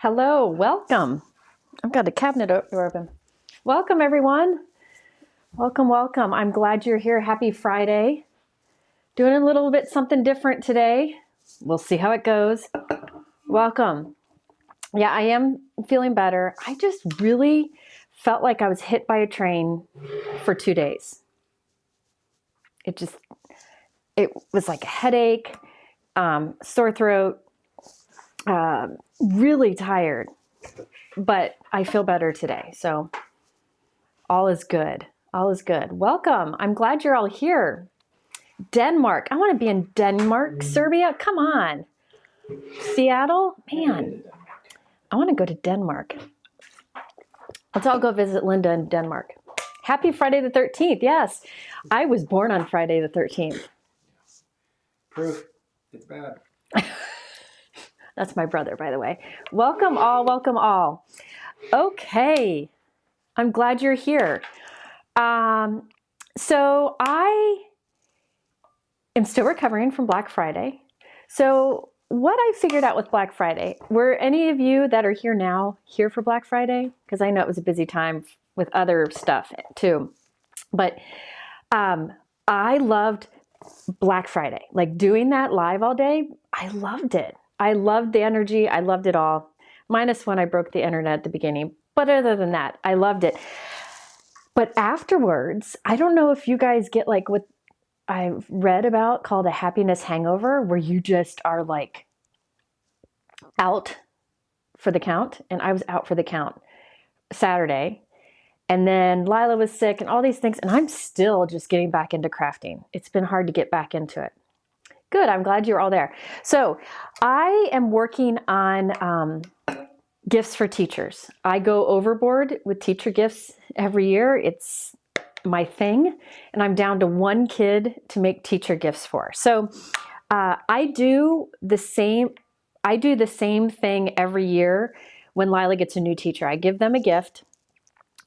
Hello, welcome. I've got a cabinet open. Welcome, everyone. Welcome, welcome. I'm glad you're here. Happy Friday. Doing a little bit something different today. We'll see how it goes. Welcome. Yeah, I am feeling better. I just really felt like I was hit by a train for 2 days. It was like a headache, sore throat, really tired, but I feel better today. So all is good. All is good. Welcome. I'm glad you're all here. Denmark. I want to be in Denmark. Serbia. Come on. Seattle. Man, I want to go to Denmark. Let's all go visit Linda in Denmark. Happy Friday the 13th. Yes, I was born on Friday the 13th. Proof. It's bad. That's my brother, by the way. Welcome all. Welcome all. Okay. I'm glad you're here. So I am still recovering from Black Friday. So what I figured out with Black Friday, were any of you that are here now here for Black Friday? Because I know it was a busy time with other stuff too. But I loved Black Friday, like doing that live all day. I loved it. I loved the energy. I loved it all. Minus when I broke the internet at the beginning. But other than that, I loved it. But afterwards, I don't know if you guys get like what I've read about called a happiness hangover, where you just are like out for the count. And I was out for the count Saturday. And then Lila was sick and all these things. And I'm still just getting back into crafting. It's been hard to get back into it. Good. I'm glad you're all there. So I am working on gifts for teachers. I go overboard with teacher gifts every year. It's my thing. And I'm down to one kid to make teacher gifts for. So I do the same thing every year when Lila gets a new teacher. I give them a gift.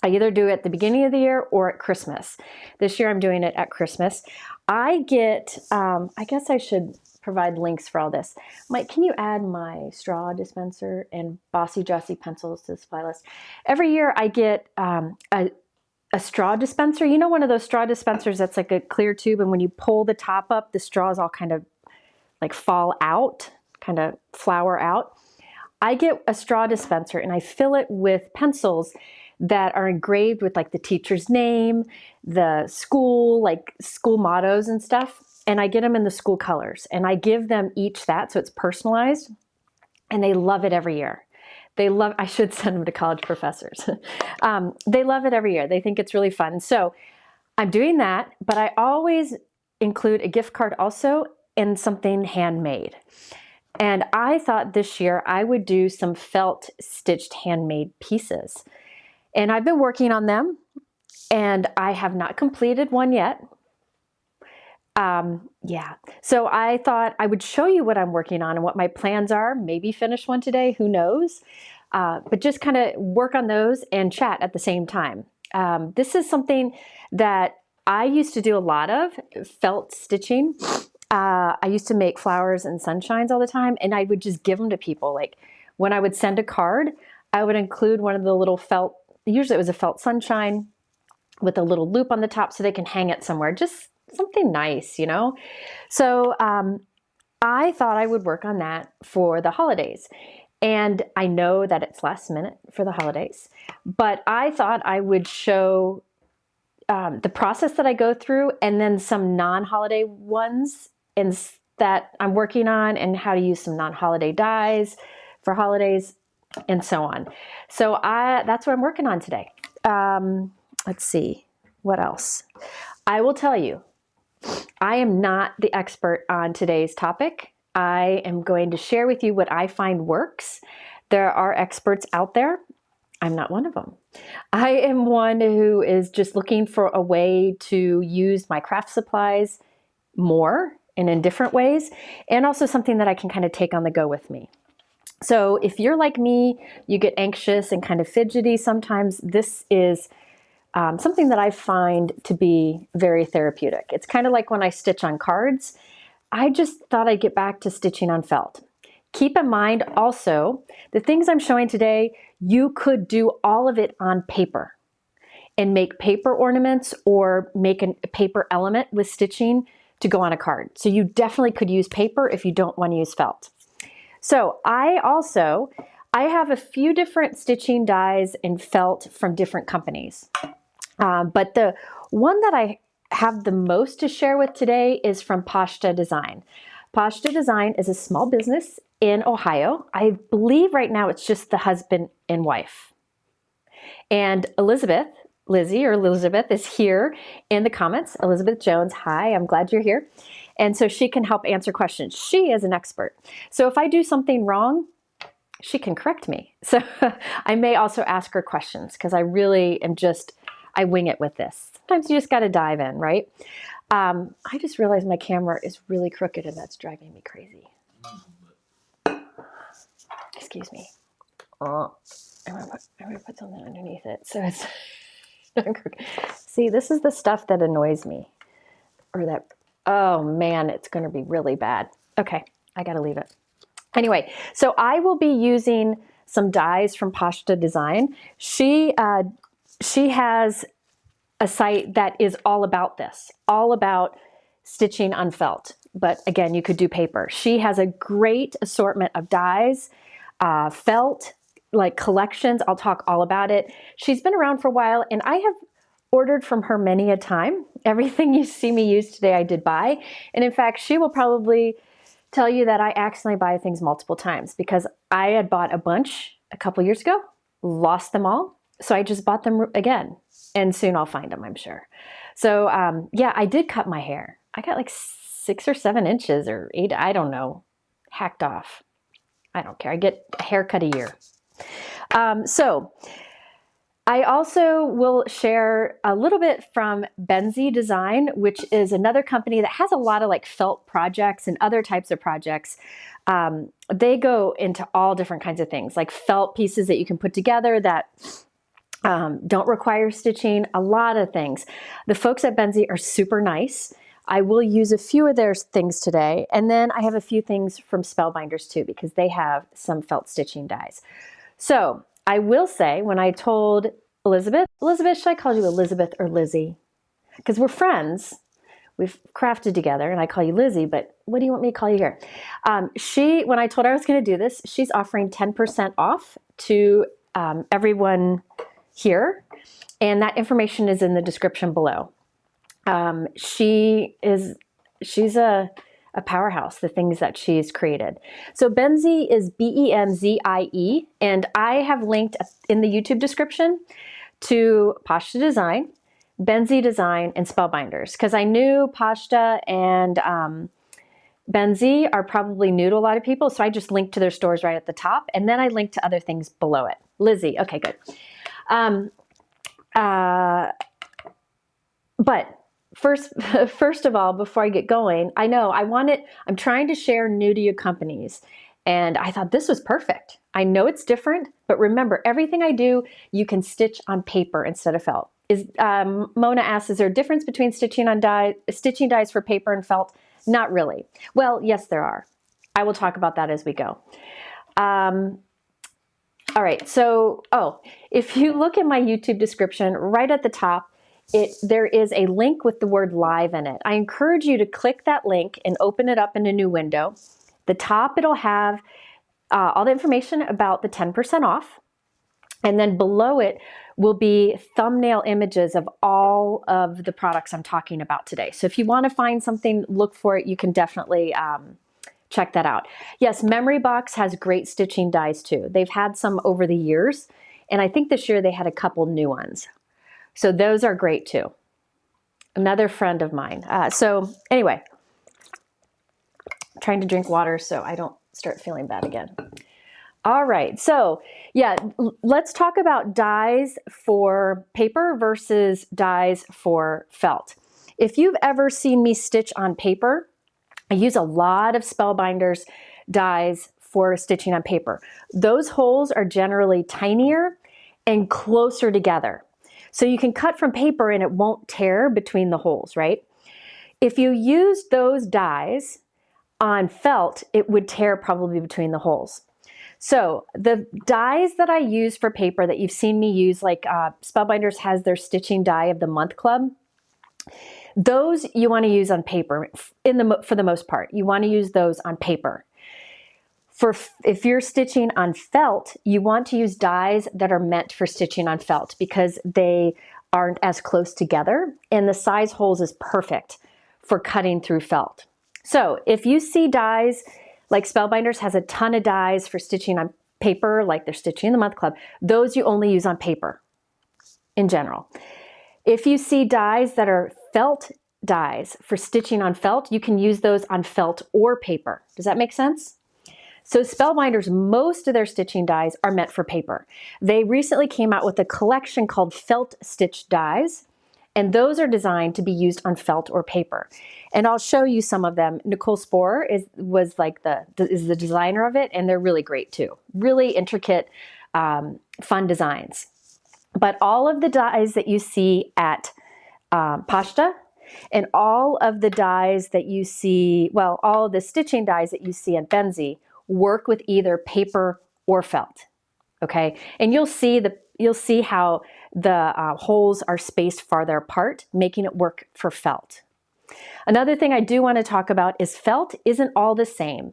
I either do it at the beginning of the year or at Christmas. This year I'm doing it at Christmas. I get, I guess I should provide links for all this. Mike, can you add my straw dispenser and Bossy Jossy pencils to the supply list? Every year I get a straw dispenser. You know, one of those straw dispensers that's like a clear tube, and when you pull the top up, the straws all kind of like fall out, kind of flower out. I get a straw dispenser and I fill it with pencils that are engraved with like the teacher's name, the school, like school mottos and stuff. And I get them in the school colors and I give them each that, so it's personalized, and they love it every year. I should send them to college professors. They love it every year. They think it's really fun. So I'm doing that, but I always include a gift card also and something handmade. And I thought this year I would do some felt stitched handmade pieces. And I've been working on them, and I have not completed one yet. Yeah. So I thought I would show you what I'm working on and what my plans are. Maybe finish one today, who knows? But just kind of work on those and chat at the same time. This is something that I used to do a lot of, felt stitching. I used to make flowers and sunshines all the time, and I would just give them to people. Like when I would send a card, I would include one of the little felt, usually it was a felt sunshine with a little loop on the top so they can hang it somewhere. Just something nice, you know? So I thought I would work on that for the holidays. And I know that it's last minute for the holidays, but I thought I would show the process that I go through, and then some non-holiday ones that I'm working on, and how to use some non-holiday dies for holidays and so on. So that's what I'm working on today. Let's see, what else? I will tell you, I am not the expert on today's topic. I am going to share with you what I find works. There are experts out there. I'm not one of them. I am one who is just looking for a way to use my craft supplies more and in different ways, and also something that I can kind of take on the go with me. So if you're like me, you get anxious and kind of fidgety sometimes, this is something that I find to be very therapeutic. It's kind of like when I stitch on cards. I just thought I'd get back to stitching on felt. Keep in mind also, the things I'm showing today, you could do all of it on paper and make paper ornaments or make a paper element with stitching to go on a card. So you definitely could use paper if you don't want to use felt. So I have a few different stitching dies and felt from different companies. But the one that I have the most to share with today is from Poshta Design. Poshta Design is a small business in Ohio. I believe right now it's just the husband and wife. And Lizzie or Elizabeth is here in the comments. Elizabeth Jones, hi, I'm glad you're here. And so she can help answer questions. She is an expert. So if I do something wrong, she can correct me. So I may also ask her questions because I really am I wing it with this. Sometimes you just got to dive in, right? I just realized my camera is really crooked and that's driving me crazy. Excuse me. I'm gonna put something underneath it so it's not crooked. See, this is the stuff that annoys me. Oh man, it's gonna be really bad. Okay, I gotta leave it. Anyway, so I will be using some dies from Poshta Design. She has a site that is all about this, all about stitching on felt. But again, you could do paper. She has a great assortment of dies, felt, like collections. I'll talk all about it. She's been around for a while and I have ordered from her many a time. Everything you see me use today, I did buy. And in fact, she will probably tell you that I accidentally buy things multiple times because I had bought a bunch a couple years ago, lost them all. So I just bought them again and soon I'll find them, I'm sure. So yeah, I did cut my hair. I got like 6 or 7 inches or 8, I don't know, hacked off. I don't care. I get a haircut a year. So I also will share a little bit from Benzie Design, which is another company that has a lot of like felt projects and other types of projects. They go into all different kinds of things, like felt pieces that you can put together that don't require stitching, a lot of things. The folks at Benzie are super nice. I will use a few of their things today. And then I have a few things from Spellbinders too, because they have some felt stitching dies. So I will say, when I told Elizabeth, should I call you Elizabeth or Lizzie? Because we're friends. We've crafted together and I call you Lizzie, but what do you want me to call you here? When I told her I was going to do this, she's offering 10% off to everyone here. And that information is in the description below. She's a powerhouse, the things that she's created. So Benzie is Benzie, and I have linked in the YouTube description to Poshta Design, Benzie Design, and Spellbinders, because I knew Poshta and Benzie are probably new to a lot of people, so I just linked to their stores right at the top, and then I linked to other things below it. Lizzie, okay, good. But first of all, before I get going, I'm trying to share new to you companies. And I thought this was perfect. I know it's different, but remember, everything I do, you can stitch on paper instead of felt. Mona asks, is there a difference between stitching dies for paper and felt? Not really. Well, yes, there are. I will talk about that as we go. All right, so, if you look at my YouTube description, right at the top, there is a link with the word live in it. I encourage you to click that link and open it up in a new window. The top, it'll have all the information about the 10% off. And then below it will be thumbnail images of all of the products I'm talking about today. So if you want to find something, look for it. You can definitely check that out. Yes, Memory Box has great stitching dies too. They've had some over the years. And I think this year they had a couple new ones. So those are great too. Another friend of mine. So anyway, I'm trying to drink water so I don't start feeling bad again. All right, so yeah, let's talk about dies for paper versus dies for felt. If you've ever seen me stitch on paper, I use a lot of Spellbinders dies for stitching on paper. Those holes are generally tinier and closer together. So you can cut from paper and it won't tear between the holes, right? If you use those dies on felt, it would tear probably between the holes. So the dies that I use for paper that you've seen me use, like Spellbinders has their Stitching Die of the Month Club, those you want to use on paper for the most part. You want to use those on paper. If you're stitching on felt, you want to use dies that are meant for stitching on felt because they aren't as close together and the size holes is perfect for cutting through felt. So if you see dies, like Spellbinders has a ton of dies for stitching on paper, like they're Stitching in the Month Club, those you only use on paper in general. If you see dies that are felt dies for stitching on felt, you can use those on felt or paper. Does that make sense? So Spellbinders, most of their stitching dies are meant for paper. They recently came out with a collection called Felt Stitch Dies, and those are designed to be used on felt or paper. And I'll show you some of them. Nicole Sporer is the designer of it, and they're really great too. Really intricate, fun designs. But all of the dies that you see at Poshta, and all of the dies that you see, well, all of the stitching dies that you see at Benzie work with either paper or felt, okay? And you'll see how the holes are spaced farther apart, making it work for felt. Another thing I do want to talk about is felt isn't all the same.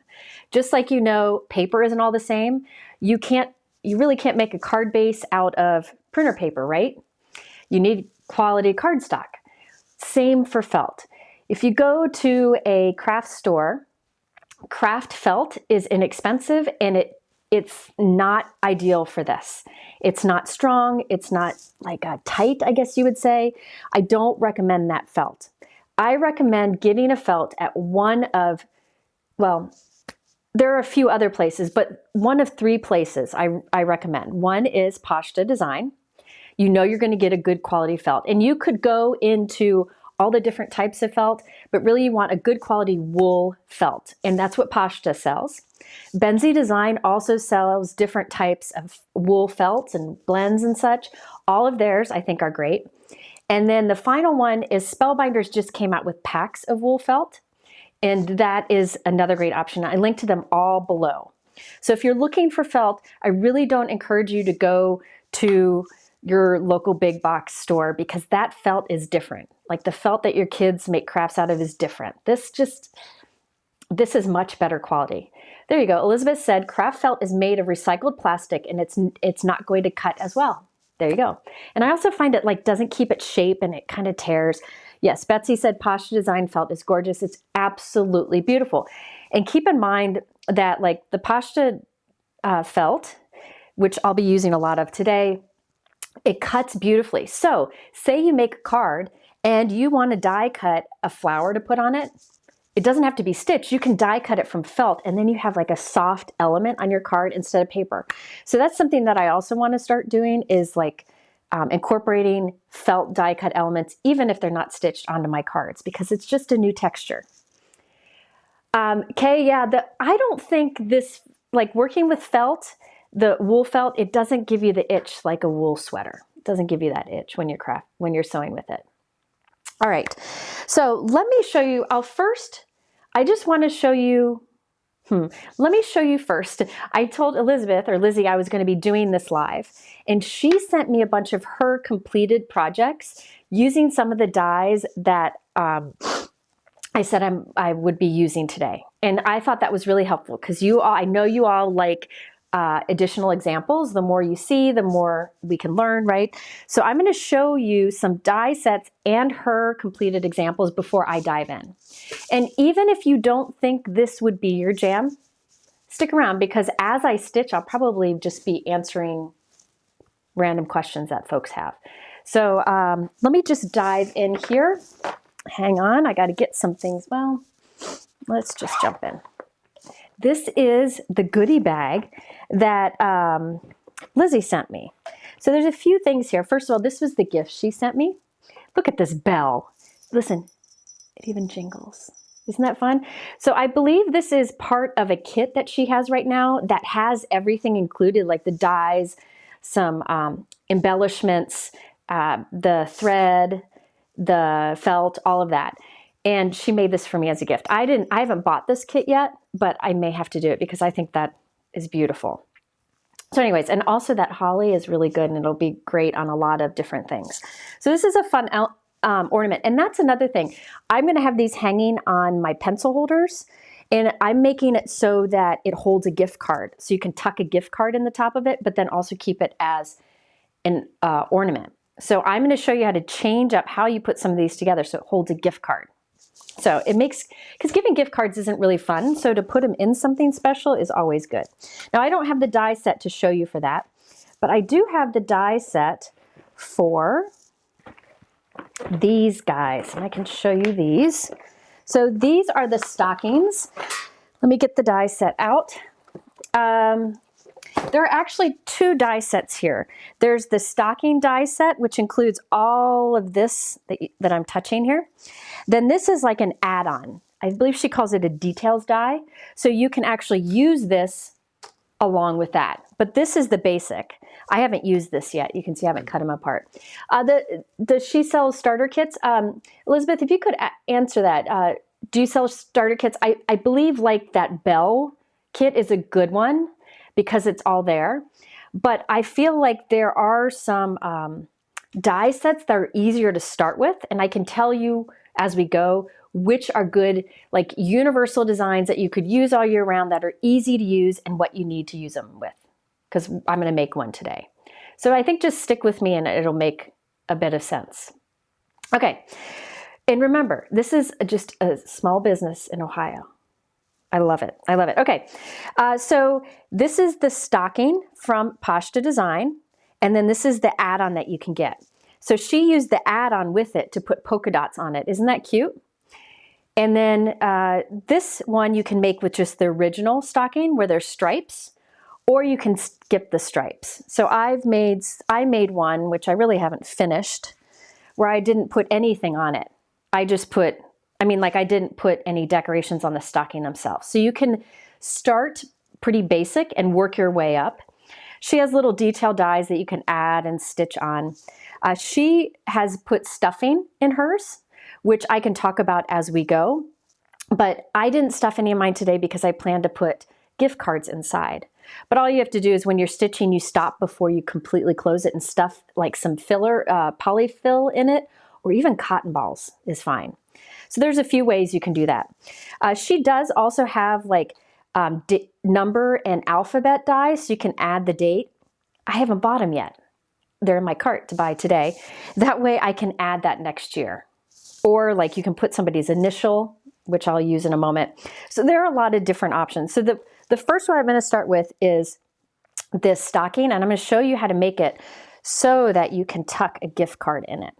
Just like you know, paper isn't all the same. You really can't make a card base out of printer paper, right? You need quality cardstock. Same for felt. If you go to a craft store, craft felt is inexpensive and it's not ideal for this. It's not strong. It's not like tight, I guess you would say. I don't recommend that felt. I recommend getting a felt at one of, well, there are a few other places, but one of 3 places I recommend. One is Poshta Design. You know you're going to get a good quality felt. And you could go into all the different types of felt, but really you want a good quality wool felt. And that's what Poshta sells. Benzy Design also sells different types of wool felts and blends and such. All of theirs I think are great. And then the final one is Spellbinders just came out with packs of wool felt. And that is another great option. I linked to them all below. So if you're looking for felt, I really don't encourage you to go to your local big box store because that felt is different. Like the felt that your kids make crafts out of is different. This is much better quality. There you go. Elizabeth said craft felt is made of recycled plastic and it's not going to cut as well. There you go. And I also find it like doesn't keep its shape and it kind of tears. Yes, Betsy said Poshta Design felt is gorgeous. It's absolutely beautiful. And keep in mind that like the Poshta felt, which I'll be using a lot of today, it cuts beautifully. So say you make a card and you want to die cut a flower to put on it. It doesn't have to be stitched. You can die cut it from felt and then you have like a soft element on your card instead of paper. So that's something that I also want to start doing is like incorporating felt die cut elements, even if they're not stitched onto my cards, because it's just a new texture. Kay, yeah, I don't think this, like working with felt, the wool felt, it doesn't give you the itch like a wool sweater. It doesn't give you that itch when you're sewing with it. All right, so let me show you, I just want to show you, let me show you first. I told Elizabeth or Lizzie I was going to be doing this live, and she sent me a bunch of her completed projects using some of the dies that I said I would be using today. And I thought that was really helpful because I know you all like additional examples. The more you see, the more we can learn, right? So I'm going to show you some die sets and her completed examples before I dive in. And even if you don't think this would be your jam, stick around because as I stitch, I'll probably just be answering random questions that folks have. So let me just dive in here. Hang on, I got to get some things. Well, let's just jump in. This is the goodie bag that Lizzie sent me. So there's a few things here. First of all, this was the gift she sent me. Look at this bell. Listen, it even jingles. Isn't that fun? So I believe this is part of a kit that she has right now that has everything included, like the dies, some embellishments, the thread, the felt, all of that. And she made this for me as a gift. I haven't bought this kit yet, but I may have to do it because I think that is beautiful. So anyways, and also that holly is really good and it'll be great on a lot of different things. So this is a fun ornament. And that's another thing. I'm going to have these hanging on my pencil holders, and I'm making it so that it holds a gift card. So you can tuck a gift card in the top of it, but then also keep it as an ornament. So I'm going to show you how to change up how you put some of these together so it holds a gift card. So it makes, because giving gift cards isn't really fun, so to put them in something special is always good. Now I don't have the die set to show you for that, but I do have the die set for these guys, and I can show you these. So these are the stockings. Let me get the die set out. There are actually two die sets here. There's the stocking die set, which includes all of this that I'm touching here. Then this is like an add-on. I believe she calls it a details die. So you can actually use this along with that. But this is the basic. I haven't used this yet. You can see I haven't cut them apart. Does she sell starter kits? Elizabeth, if you could answer that. Do you sell starter kits? I believe like that bell kit is a good one because it's all there. But I feel like there are some die sets that are easier to start with. And I can tell you as we go which are good, like universal designs that you could use all year round that are easy to use and what you need to use them with. Because I'm going to make one today. So I think just stick with me and it'll make a bit of sense. Okay. And remember, this is just a small business in Ohio. I love it. I love it. Okay. So this is the stocking from Poshta Design. And then this is the add-on that you can get. So she used the add-on with it to put polka dots on it. Isn't that cute? And then this one you can make with just the original stocking where there's stripes, or you can skip the stripes. So I made one, which I really haven't finished, where I didn't put anything on it. I just put, I didn't put any decorations on the stocking themselves. So you can start pretty basic and work your way up. She has little detail dies that you can add and stitch on. She has put stuffing in hers, which I can talk about as we go. But I didn't stuff any of mine today because I plan to put gift cards inside. But all you have to do is when you're stitching, you stop before you completely close it and stuff like some filler, polyfill in it, or even cotton balls is fine. So there's a few ways you can do that. She does also have like number and alphabet dies, so you can add the date. I haven't bought them yet. They're in my cart to buy today. That way I can add that next year. Or like you can put somebody's initial, which I'll use in a moment. So there are a lot of different options. So the first one I'm going to start with is this stocking, and I'm going to show you how to make it so that you can tuck a gift card in it.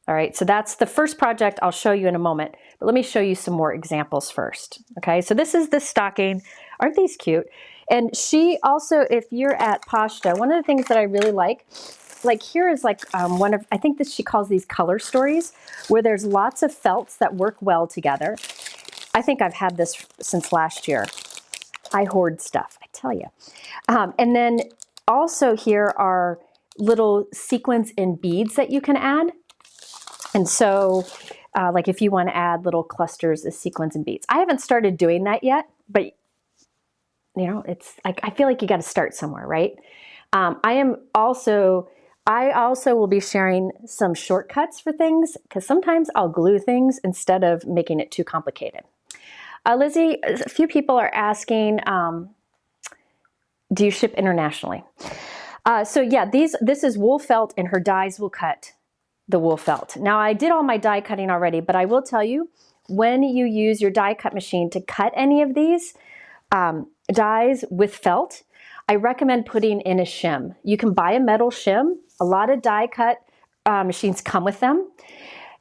All right, so that's the first project I'll show you in a moment, but let me show you some more examples first. Okay, so this is the stocking. Aren't these cute? And she also, if you're at Poshta, one of the things that I really like here is like one of, I think this she calls these color stories, where there's lots of felts that work well together. I think I've had this since last year. I hoard stuff, I tell you. And then also here are little sequins and beads that you can add. And so like if you want to add little clusters of sequins and beads. I haven't started doing that yet, but you know, it's like, I feel like you got to start somewhere, right? I also will be sharing some shortcuts for things because sometimes I'll glue things instead of making it too complicated. Lizzie, a few people are asking, do you ship internationally? So yeah, this is wool felt and her dies will cut the wool felt. Now I did all my die cutting already, but I will tell you, when you use your die cut machine to cut any of these dies with felt, I recommend putting in a shim. You can buy a metal shim. A lot of die cut machines come with them.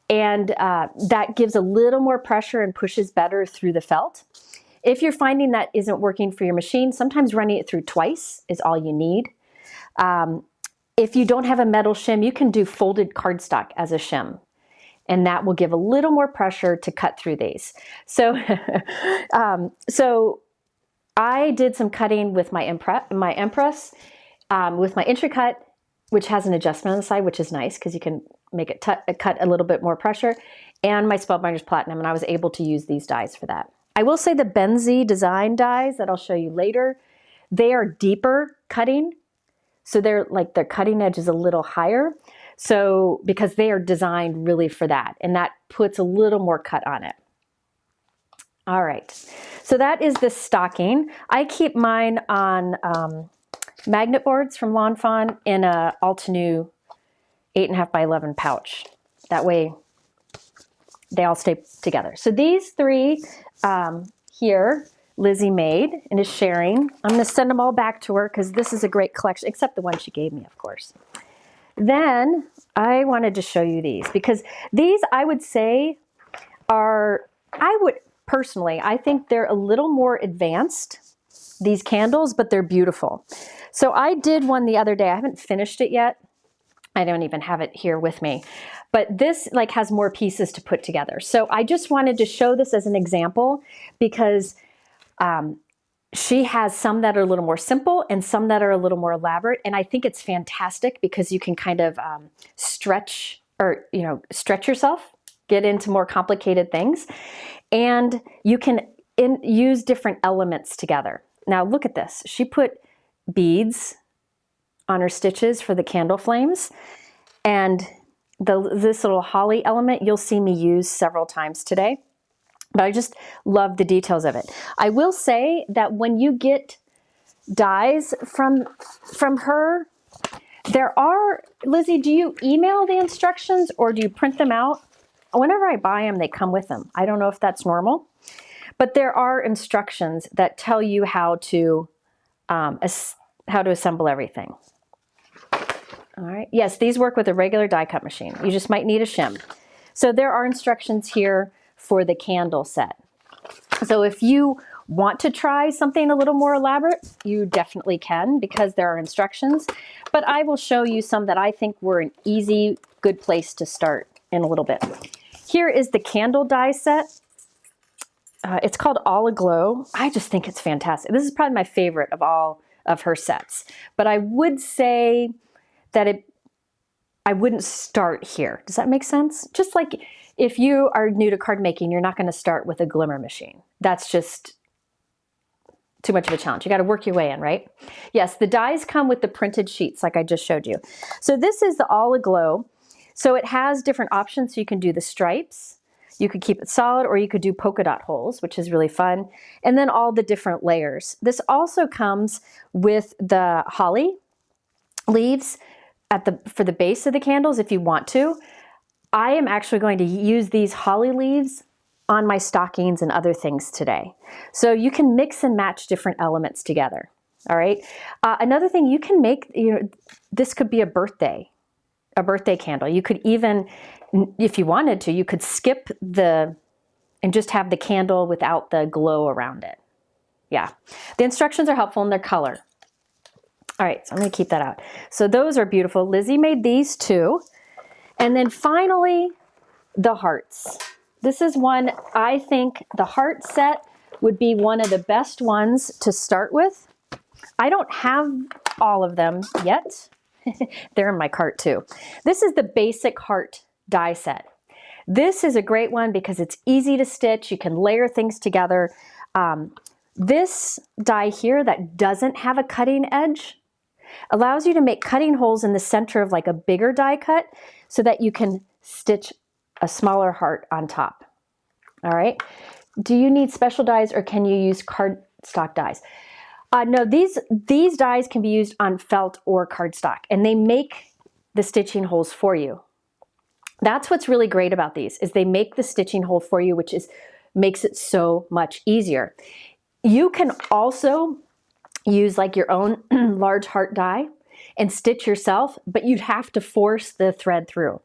And that gives a little more pressure and pushes better through the felt. If you're finding that isn't working for your machine, sometimes running it through twice is all you need. If you don't have a metal shim, you can do folded cardstock as a shim. And that will give a little more pressure to cut through these. So, so I did some cutting with my Empress, with my Intricut, which has an adjustment on the side, which is nice because you can make it cut a little bit more pressure. and my Spellbinders Platinum, and I was able to use these dies for that. I will say the Benzie Design dies that I'll show you later, they are deeper cutting, so they're like their cutting edge is a little higher, so because they are designed really for that, and that puts a little more cut on it. All right, so that is the stocking. I keep mine on magnet boards from Lawn Fawn in a Altenew 8.5 by 11 pouch. That way they all stay together. So these three here, Lizzie made and is sharing. I'm going to send them all back to her because this is a great collection, except the one she gave me, of course. Then I wanted to show you these because these I would say are, personally, I think they're a little more advanced, these candles, but they're beautiful. So I did one the other day. I haven't finished it yet. I don't even have it here with me, but this like has more pieces to put together. So I just wanted to show this as an example because she has some that are a little more simple and some that are a little more elaborate. And I think it's fantastic because you can kind of stretch yourself, get into more complicated things, and you can use different elements together. Now look at this. She put beads on her stitches for the candle flames, and this little holly element you'll see me use several times today, but I just love the details of it. I will say that when you get dies from her, there are, Lizzie, do you email the instructions or do you print them out? Whenever I buy them, they come with them. I don't know if that's normal, but there are instructions that tell you how to assemble everything. All right. Yes, these work with a regular die cut machine. You just might need a shim. So there are instructions here for the candle set. So if you want to try something a little more elaborate, you definitely can because there are instructions. But I will show you some that I think were an easy, good place to start in a little bit. Here is the candle die set. It's called Aglow. I just think it's fantastic. This is probably my favorite of all of her sets. But I would say that I wouldn't start here. Does that make sense? Just like if you are new to card making, you're not going to start with a glimmer machine. That's just too much of a challenge. You got to work your way in, right? Yes, the dies come with the printed sheets like I just showed you. So this is the Aglow. So it has different options. So you can do the stripes, you could keep it solid, or you could do polka dot holes, which is really fun. And then all the different layers. This also comes with the holly leaves for the base of the candles if you want to. I am actually going to use these holly leaves on my stockings and other things today. So you can mix and match different elements together. All right. Another thing you can make, this could be a birthday candle. You could even, if you wanted to, you could skip and just have the candle without the glow around it. Yeah. The instructions are helpful in their color. All right, so I'm going to keep that out. So those are beautiful. Lizzie made these too. And then finally, the hearts. This is one, I think the heart set would be one of the best ones to start with. I don't have all of them yet. They're in my cart too. This is the basic heart die set. This is a great one because it's easy to stitch. You can layer things together. This die here that doesn't have a cutting edge allows you to make cutting holes in the center of like a bigger die cut so that you can stitch a smaller heart on top. All right. Do you need special dies or can you use cardstock dies? No, these dies can be used on felt or cardstock, and they make the stitching holes for you. That's what's really great about these is they make the stitching hole for you, which makes it so much easier. You can also use like your own large heart die and stitch yourself, but you'd have to force the thread through.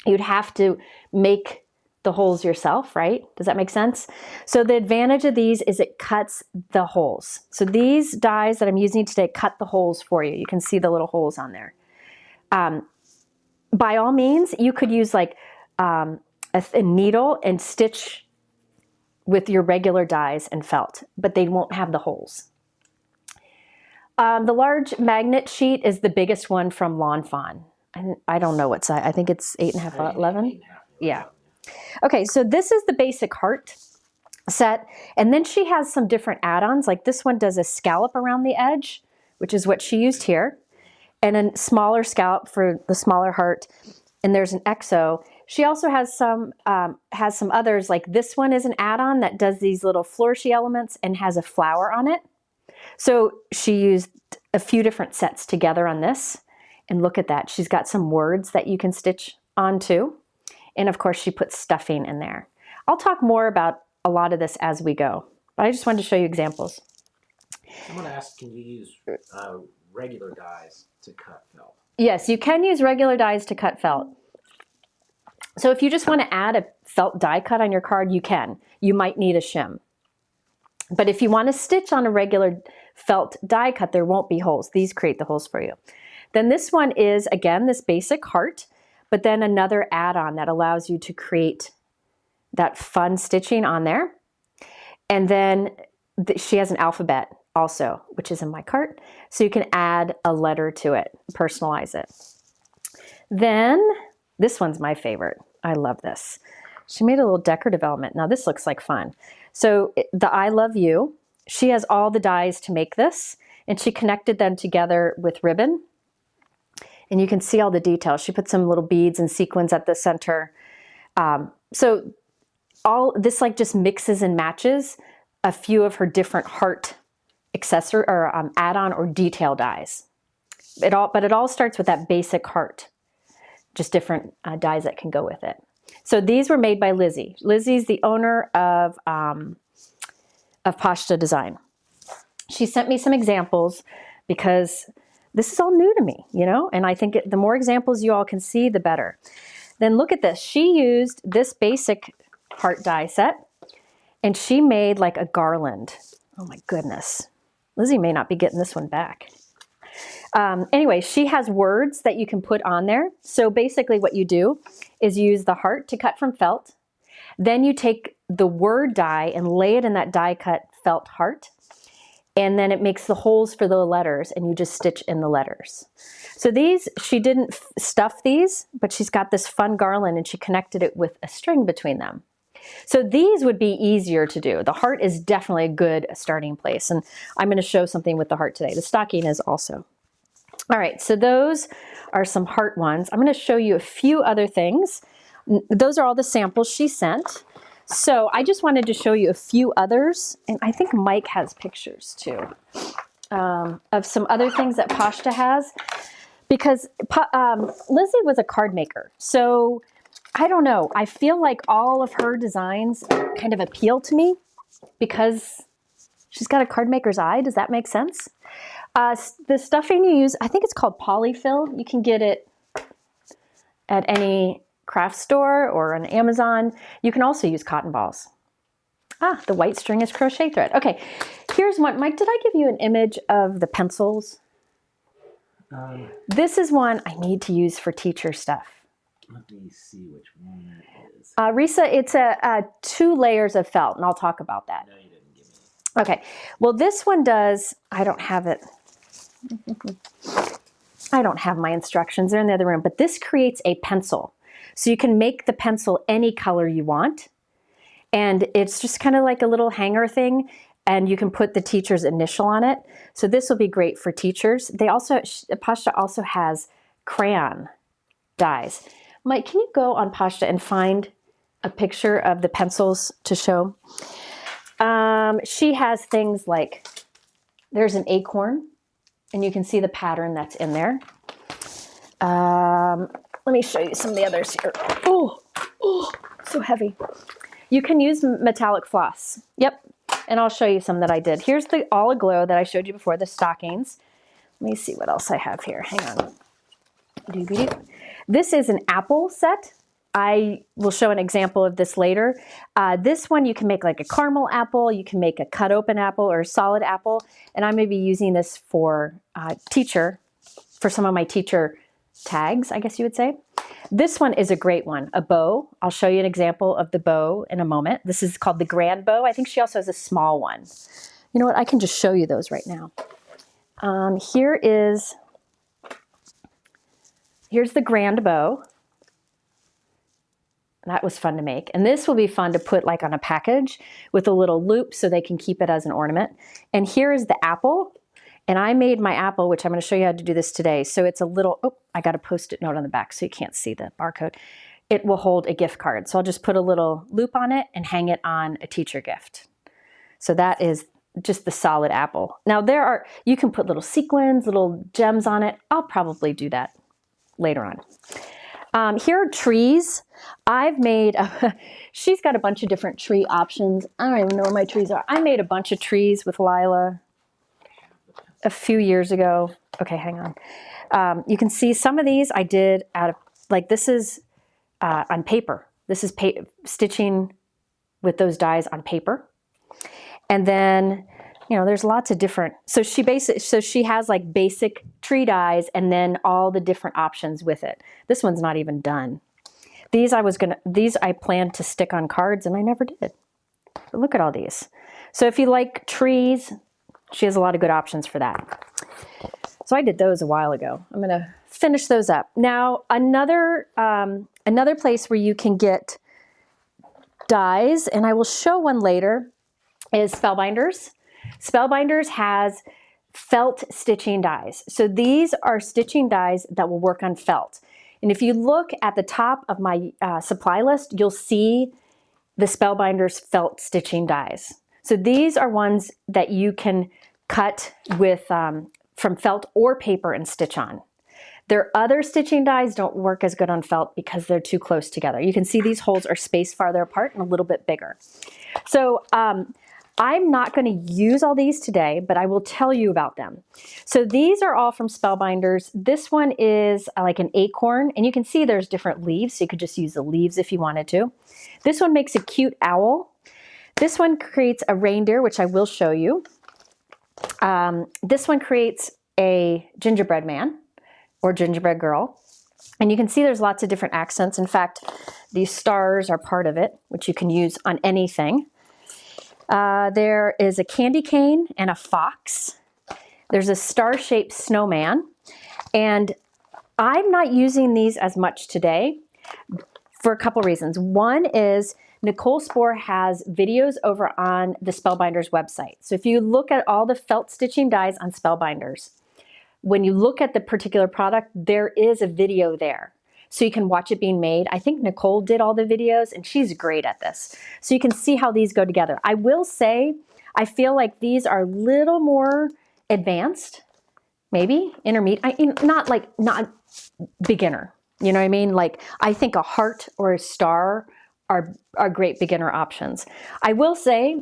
You'd have to make the holes yourself, right? Does that make sense? So the advantage of these is it cuts the holes. So these dies that I'm using today cut the holes for you. You can see the little holes on there. By all means, you could use like a needle and stitch with your regular dies and felt, but they won't have the holes. The large magnet sheet is the biggest one from Lawn Fawn. I don't know what size. I think it's 8.5 by 11. Yeah. Okay, so this is the basic heart set. And then she has some different add-ons. Like this one does a scallop around the edge, which is what she used here, and a smaller scallop for the smaller heart. And there's an XO. She also has some others, like this one is an add-on that does these little flourishy elements and has a flower on it. So she used a few different sets together on this. And look at that. She's got some words that you can stitch onto. And of course, she puts stuffing in there. I'll talk more about a lot of this as we go, but I just wanted to show you examples. Someone asked, can you use regular dies to cut felt? Yes, you can use regular dies to cut felt. So if you just want to add a felt die cut on your card, you can. You might need a shim. But if you want to stitch on a regular felt die cut, there won't be holes. These create the holes for you. Then this one is, again, this basic heart, but then another add-on that allows you to create that fun stitching on there. And then she has an alphabet also, which is in my cart. So you can add a letter to it, personalize it. Then this one's my favorite. I love this. She made a little decorative element. Now this looks like fun. So the I love you, she has all the dies to make this, and she connected them together with ribbon. And you can see all the details. She put some little beads and sequins at the center. So all this like just mixes and matches a few of her different heart accessory or add-on or detail dies. But it all starts with that basic heart, just different dies that can go with it. So these were made by Lizzie. Lizzie's the owner of Poshta Design. She sent me some examples because this is all new to me, you know, and I think the more examples you all can see, the better. Then look at this. She used this basic heart die set, and she made like a garland. Oh my goodness. Lizzie may not be getting this one back. Anyway, she has words that you can put on there. So basically what you do is use the heart to cut from felt. Then you take the word die and lay it in that die cut felt heart. And then it makes the holes for the letters, and you just stitch in the letters. So these, she didn't stuff these, but she's got this fun garland and she connected it with a string between them. So these would be easier to do. The heart is definitely a good starting place. And I'm going to show something with the heart today. The stocking is also. All right, so those are some heart ones. I'm going to show you a few other things. Those are all the samples she sent. So I just wanted to show you a few others, and I think Mike has pictures too, of some other things that Poshta has, because Lizzie was a card maker. So I don't know, I feel like all of her designs kind of appeal to me because she's got a card maker's eye. Does that make sense? The stuffing you use, I think it's called polyfill. You can get it at any craft store or on Amazon. You can also use cotton balls. The white string is crochet thread. Okay, here's one. Mike, did I give you an image of the pencils? This is one I need to use for teacher stuff. Let me see which one that is. Risa, it's a 2 layers of felt, and I'll talk about that. No, you didn't give me. Okay, well this one does, I don't have it. I don't have my instructions, they're in the other room, but this creates a pencil. So you can make the pencil any color you want. And it's just kind of like a little hanger thing, and you can put the teacher's initial on it. So this will be great for teachers. They also, Poshta also has crayon dies. Mike, can you go on Poshta and find a picture of the pencils to show? She has things like, there's an acorn, and you can see the pattern that's in there. Let me show you some of the others here. Oh, so heavy. You can use metallic floss. Yep, and I'll show you some that I did. Here's the all aglow that I showed you before, the stockings. Let me see what else I have here. Hang on. This is an apple set. I will show an example of this later. This one you can make like a caramel apple, you can make a cut open apple or a solid apple, and I'm going to be using this for for some of my teacher tags, I guess you would say. This one is a great one, a bow. I'll show you an example of the bow in a moment. This is called the grand bow. I think she also has a small one. You know what, I can just show you those right now. Here's the grand bow. That was fun to make. And this will be fun to put like on a package with a little loop so they can keep it as an ornament. And here is the apple. And I made my apple, which I'm going to show you how to do this today. So it's a little, oh, I got a Post-it note on the back so you can't see the barcode. It will hold a gift card. So I'll just put a little loop on it and hang it on a teacher gift. So that is just the solid apple. Now you can put little sequins, little gems on it. I'll probably do that later on. Here are trees. I've made, she's got a bunch of different tree options. I don't even know where my trees are. I made a bunch of trees with Lila a few years ago. Okay, hang on. You can see some of these I did out of, like this is on paper. This is stitching with those dies on paper. And then, you know, there's lots of different, so she has like basic tree dies and then all the different options with it. This one's not even done. These I planned to stick on cards and I never did. But look at all these. So if you like trees, she has a lot of good options for that. So I did those a while ago. I'm gonna finish those up. Now, another place where you can get dies, and I will show one later, is Spellbinders. Spellbinders has felt stitching dies. So these are stitching dies that will work on felt. And if you look at the top of my supply list, you'll see the Spellbinders felt stitching dies. So these are ones that you can cut with from felt or paper and stitch on. Their other stitching dies don't work as good on felt because they're too close together. You can see these holes are spaced farther apart and a little bit bigger. So I'm not going to use all these today, but I will tell you about them. So these are all from Spellbinders. This one is like an acorn, and you can see there's different leaves, so you could just use the leaves if you wanted to. This one makes a cute owl. This one creates a reindeer, which I will show you. This one creates a gingerbread man or gingerbread girl. And you can see there's lots of different accents. In fact, these stars are part of it, which you can use on anything. There is a candy cane and a fox. There's a star-shaped snowman. And I'm not using these as much today for a couple reasons. One is Nicole Spohr has videos over on the Spellbinders website. So if you look at all the felt stitching dies on Spellbinders, when you look at the particular product, there is a video there. So you can watch it being made. I think Nicole did all the videos and she's great at this. So you can see how these go together. I will say, I feel like these are a little more advanced, maybe intermediate, not beginner. You know what I mean? Like I think a heart or a star are great beginner options. I will say,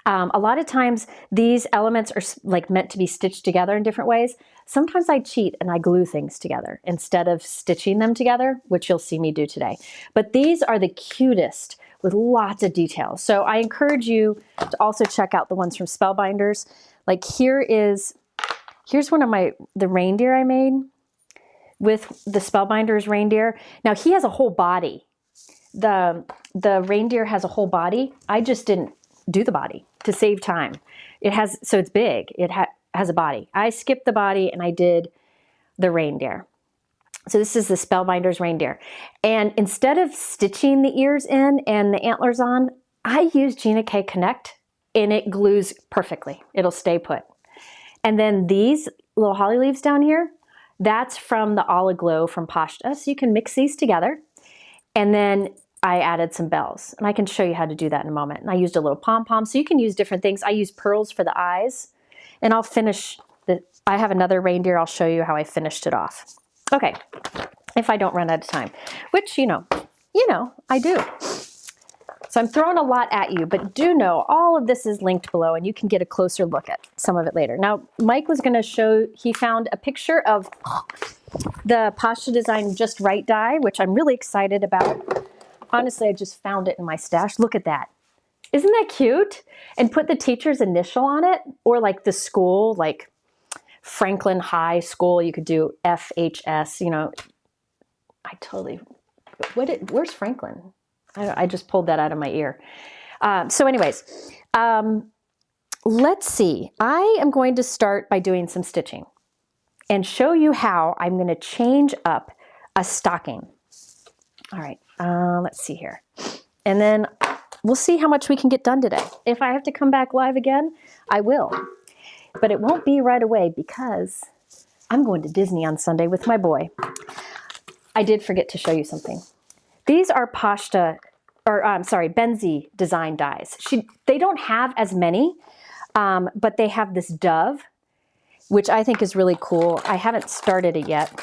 a lot of times these elements are like meant to be stitched together in different ways. Sometimes I cheat and I glue things together instead of stitching them together, which you'll see me do today. But these are the cutest with lots of details. So I encourage you to also check out the ones from Spellbinders. Like here's one of the reindeer I made with the Spellbinders reindeer. Now he has a whole body. The reindeer has a whole body. I just didn't do the body to save time. So it's big. It has a body. I skipped the body and I did the reindeer. So this is the Spellbinders reindeer. And instead of stitching the ears in and the antlers on, I use Gina K Connect and it glues perfectly. It'll stay put. And then these little holly leaves down here, that's from the Aglow from Poshta. So you can mix these together. And then I added some bells, and I can show you how to do that in a moment. And I used a little pom-pom, so you can use different things. I use pearls for the eyes, and I'll finish I have another reindeer. I'll show you how I finished it off. Okay, if I don't run out of time, which, you know, I do. So I'm throwing a lot at you, but do know all of this is linked below, and you can get a closer look at some of it later. Now, Mike was going to show, he found a picture of the Poshta Design Just Right die, which I'm really excited about. Honestly, I just found it in my stash. Look at that. Isn't that cute? And put the teacher's initial on it, or like the school, like Franklin High School. You could do FHS, you know. Where's Franklin? I just pulled that out of my ear. So anyways, let's see. I am going to start by doing some stitching and show you how I'm going to change up a stocking. All right, let's see here. And then we'll see how much we can get done today. If I have to come back live again, I will. But it won't be right away because I'm going to Disney on Sunday with my boy. I did forget to show you something. These are Benzie Design dies. They don't have as many, but they have this dove, which I think is really cool. I haven't started it yet.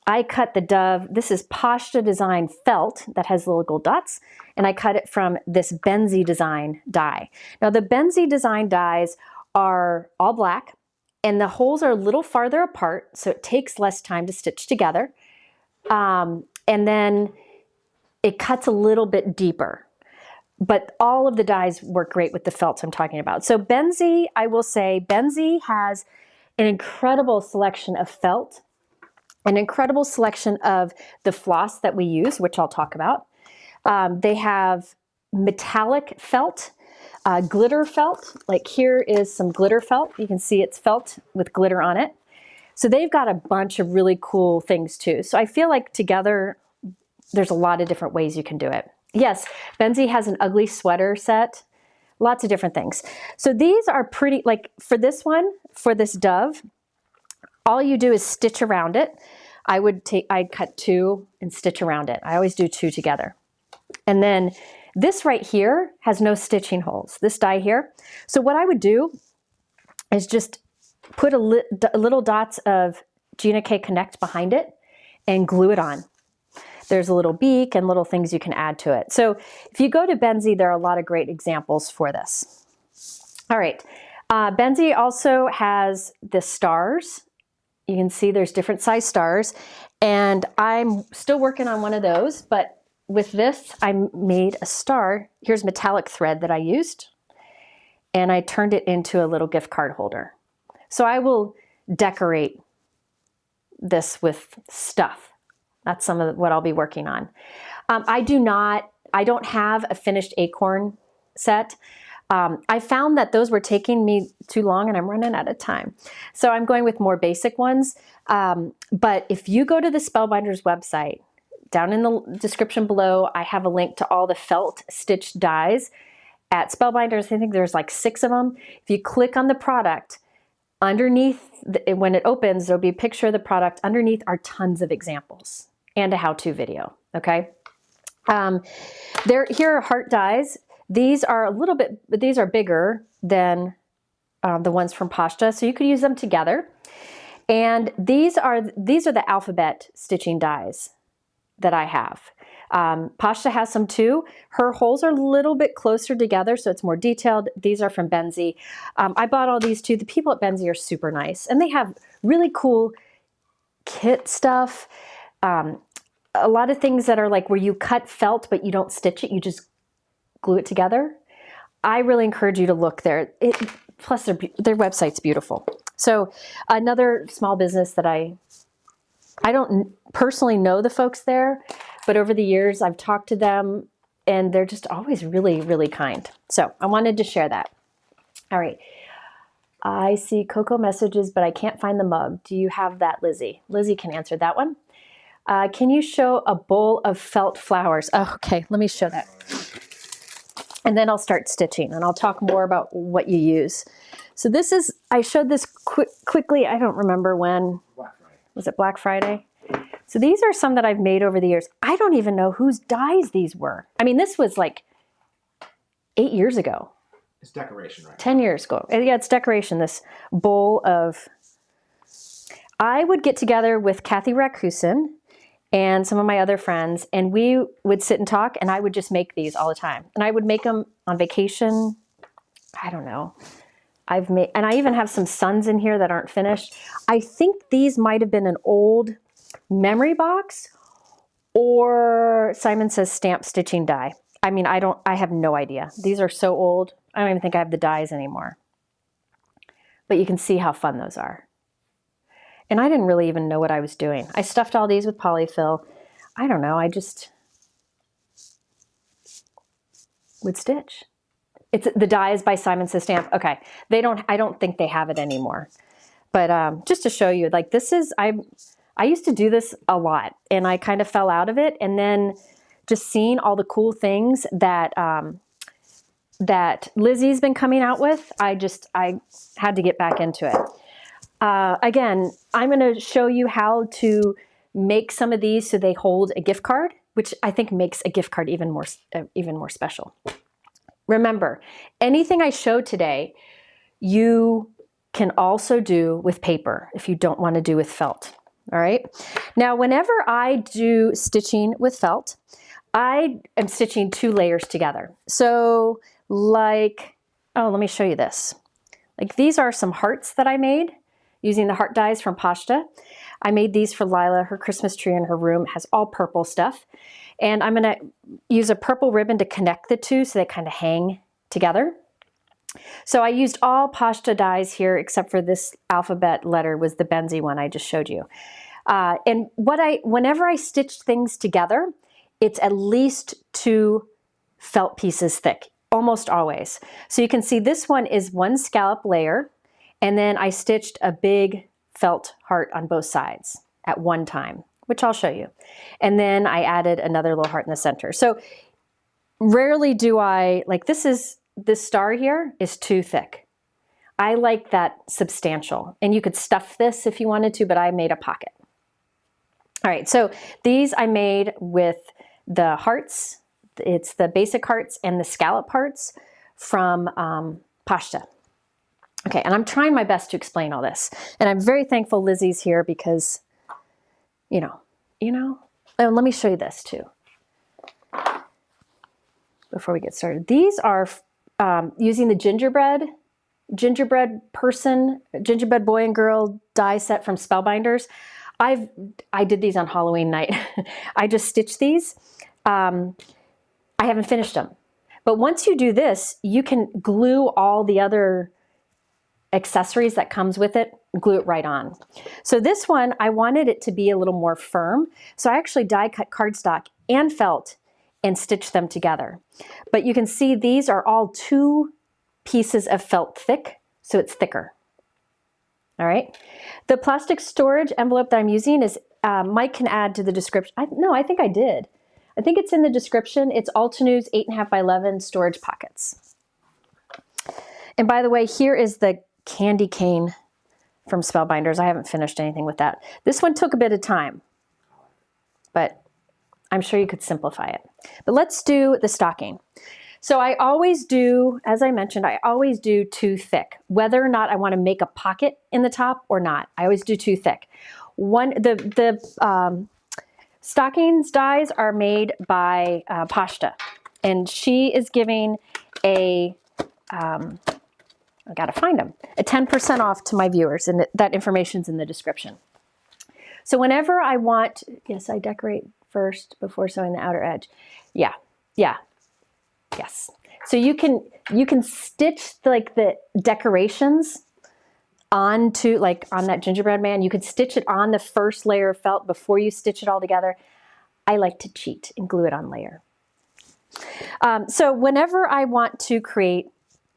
I cut the dove. This is Poshta Design felt that has little gold dots, and I cut it from this Benzie Design die. Now the Benzie Design dies are all black, and the holes are a little farther apart, so it takes less time to stitch together. And then it cuts a little bit deeper. But all of the dies work great with the felts I'm talking about. So Benzie, I will say, Benzie has an incredible selection of felt, an incredible selection of the floss that we use, which I'll talk about. They have metallic felt, glitter felt. Like here is some glitter felt. You can see it's felt with glitter on it. So they've got a bunch of really cool things too. So I feel like together, there's a lot of different ways you can do it. Yes, Benzie has an ugly sweater set, lots of different things. So these are pretty, like for this one, for this dove, all you do is stitch around it. I'd cut 2 and stitch around it. I always do 2 together. And then this right here has no stitching holes, this die here. So what I would do is just put little dots of Gina K Connect behind it and glue it on. There's a little beak and little things you can add to it. So if you go to Benzie, there are a lot of great examples for this. All right, Benzie also has the stars. You can see there's different size stars, and I'm still working on one of those, but with this, I made a star. Here's metallic thread that I used, and I turned it into a little gift card holder. So I will decorate this with stuff. That's some of what I'll be working on. I don't have a finished acorn set. I found that those were taking me too long and I'm running out of time. So I'm going with more basic ones. But if you go to the Spellbinders website, down in the description below, I have a link to all the felt stitched dies at Spellbinders. I think there's like 6 of them. If you click on the product, underneath, when it opens, there'll be a picture of the product. Underneath are tons of examples and a how-to video, okay? Here are heart dies. These are these are bigger than the ones from Poshta, so you could use them together. And these are the alphabet stitching dies that I have. Poshta has some too. Her holes are a little bit closer together, so it's more detailed. These are from Benzie. I bought all these too. The people at Benzie are super nice, and they have really cool kit stuff. A lot of things that are like where you cut felt, but you don't stitch it, you just glue it together. I really encourage you to look there. Plus their website's beautiful. So another small business that I don't personally know the folks there, but over the years I've talked to them and they're just always really, really kind. So I wanted to share that. All right. I see Coco messages, but I can't find the mug. Do you have that, Lizzie? Lizzie can answer that one. Can you show a bowl of felt flowers? Oh, okay, let me show that. And then I'll start stitching and I'll talk more about what you use. So this is, I showed this quickly, I don't remember when. Black Friday. Was it Black Friday? So these are some that I've made over the years. I don't even know whose dies these were. I mean, this was like 8 years ago. It's decoration, right? 10 years ago. Yeah, it's decoration, this bowl of, I would get together with Kathy Rakusin and some of my other friends, and we would sit and talk, and I would just make these all the time. And I would make them on vacation. I don't know. And I even have some suns in here that aren't finished. I think these might have been an old memory box, or Simon says stamp stitching die. I mean, I have no idea. These are so old. I don't even think I have the dies anymore. But you can see how fun those are. And I didn't really even know what I was doing. I stuffed all these with polyfill. I don't know, I just would stitch. It's the die is by Simon Says Stamp. Okay, I don't think they have it anymore. But just to show you, like this is, I used to do this a lot, and I kind of fell out of it. And then just seeing all the cool things that that Lizzie's been coming out with, I had to get back into it. Again, I'm going to show you how to make some of these so they hold a gift card, which I think makes a gift card even more special. Remember, anything I showed today, you can also do with paper if you don't want to do with felt. All right. Now, whenever I do stitching with felt, I am stitching 2 layers together. So like, oh, let me show you this. Like these are some hearts that I made using the heart dies from Poshta. I made these for Lila. Her Christmas tree in her room has all purple stuff. And I'm going to use a purple ribbon to connect the 2 so they kind of hang together. So I used all Poshta dies here except for this alphabet letter was the Benzie one I just showed you. And whenever I stitch things together, it's at least 2 felt pieces thick, almost always. So you can see this one is 1 scallop layer, and then I stitched a big felt heart on both sides at one time, which I'll show you. And then I added another little heart in the center. So rarely do I, like this star here is too thick. I like that substantial. And you could stuff this if you wanted to, but I made a pocket. All right, so these I made with the hearts. It's the basic hearts and the scallop hearts from Poshta. Okay, and I'm trying my best to explain all this. And I'm very thankful Lizzie's here because, you know, and let me show you this too. Before we get started. These are using the gingerbread boy and girl die set from Spellbinders. I did these on Halloween night. I just stitched these. I haven't finished them. But once you do this, you can glue all the other accessories that comes with it, glue it right on. So this one, I wanted it to be a little more firm. So I actually die cut cardstock and felt and stitched them together. But you can see these are all 2 pieces of felt thick, so it's thicker. All right. The plastic storage envelope that I'm using is, Mike can add to the description. No, I think I did. I think it's in the description. It's Altenews 8.5 by 11 storage pockets. And by the way, here is the candy cane from Spellbinders. I haven't finished anything with that. This one took a bit of time, but I'm sure you could simplify it. But let's do the stocking. So I always do, as I mentioned, I always do 2 thick, whether or not I want to make a pocket in the top or not. I always do 2 thick. The stockings dies are made by Poshta, and she is giving a, I gotta find them, a 10% off to my viewers, and that information's in the description. So whenever I want, yes, I decorate first before sewing the outer edge. Yeah. Yes. So you can stitch like the decorations onto, like on that gingerbread man, you could stitch it on the first layer of felt before you stitch it all together. I like to cheat and glue it on layer. So whenever I want to create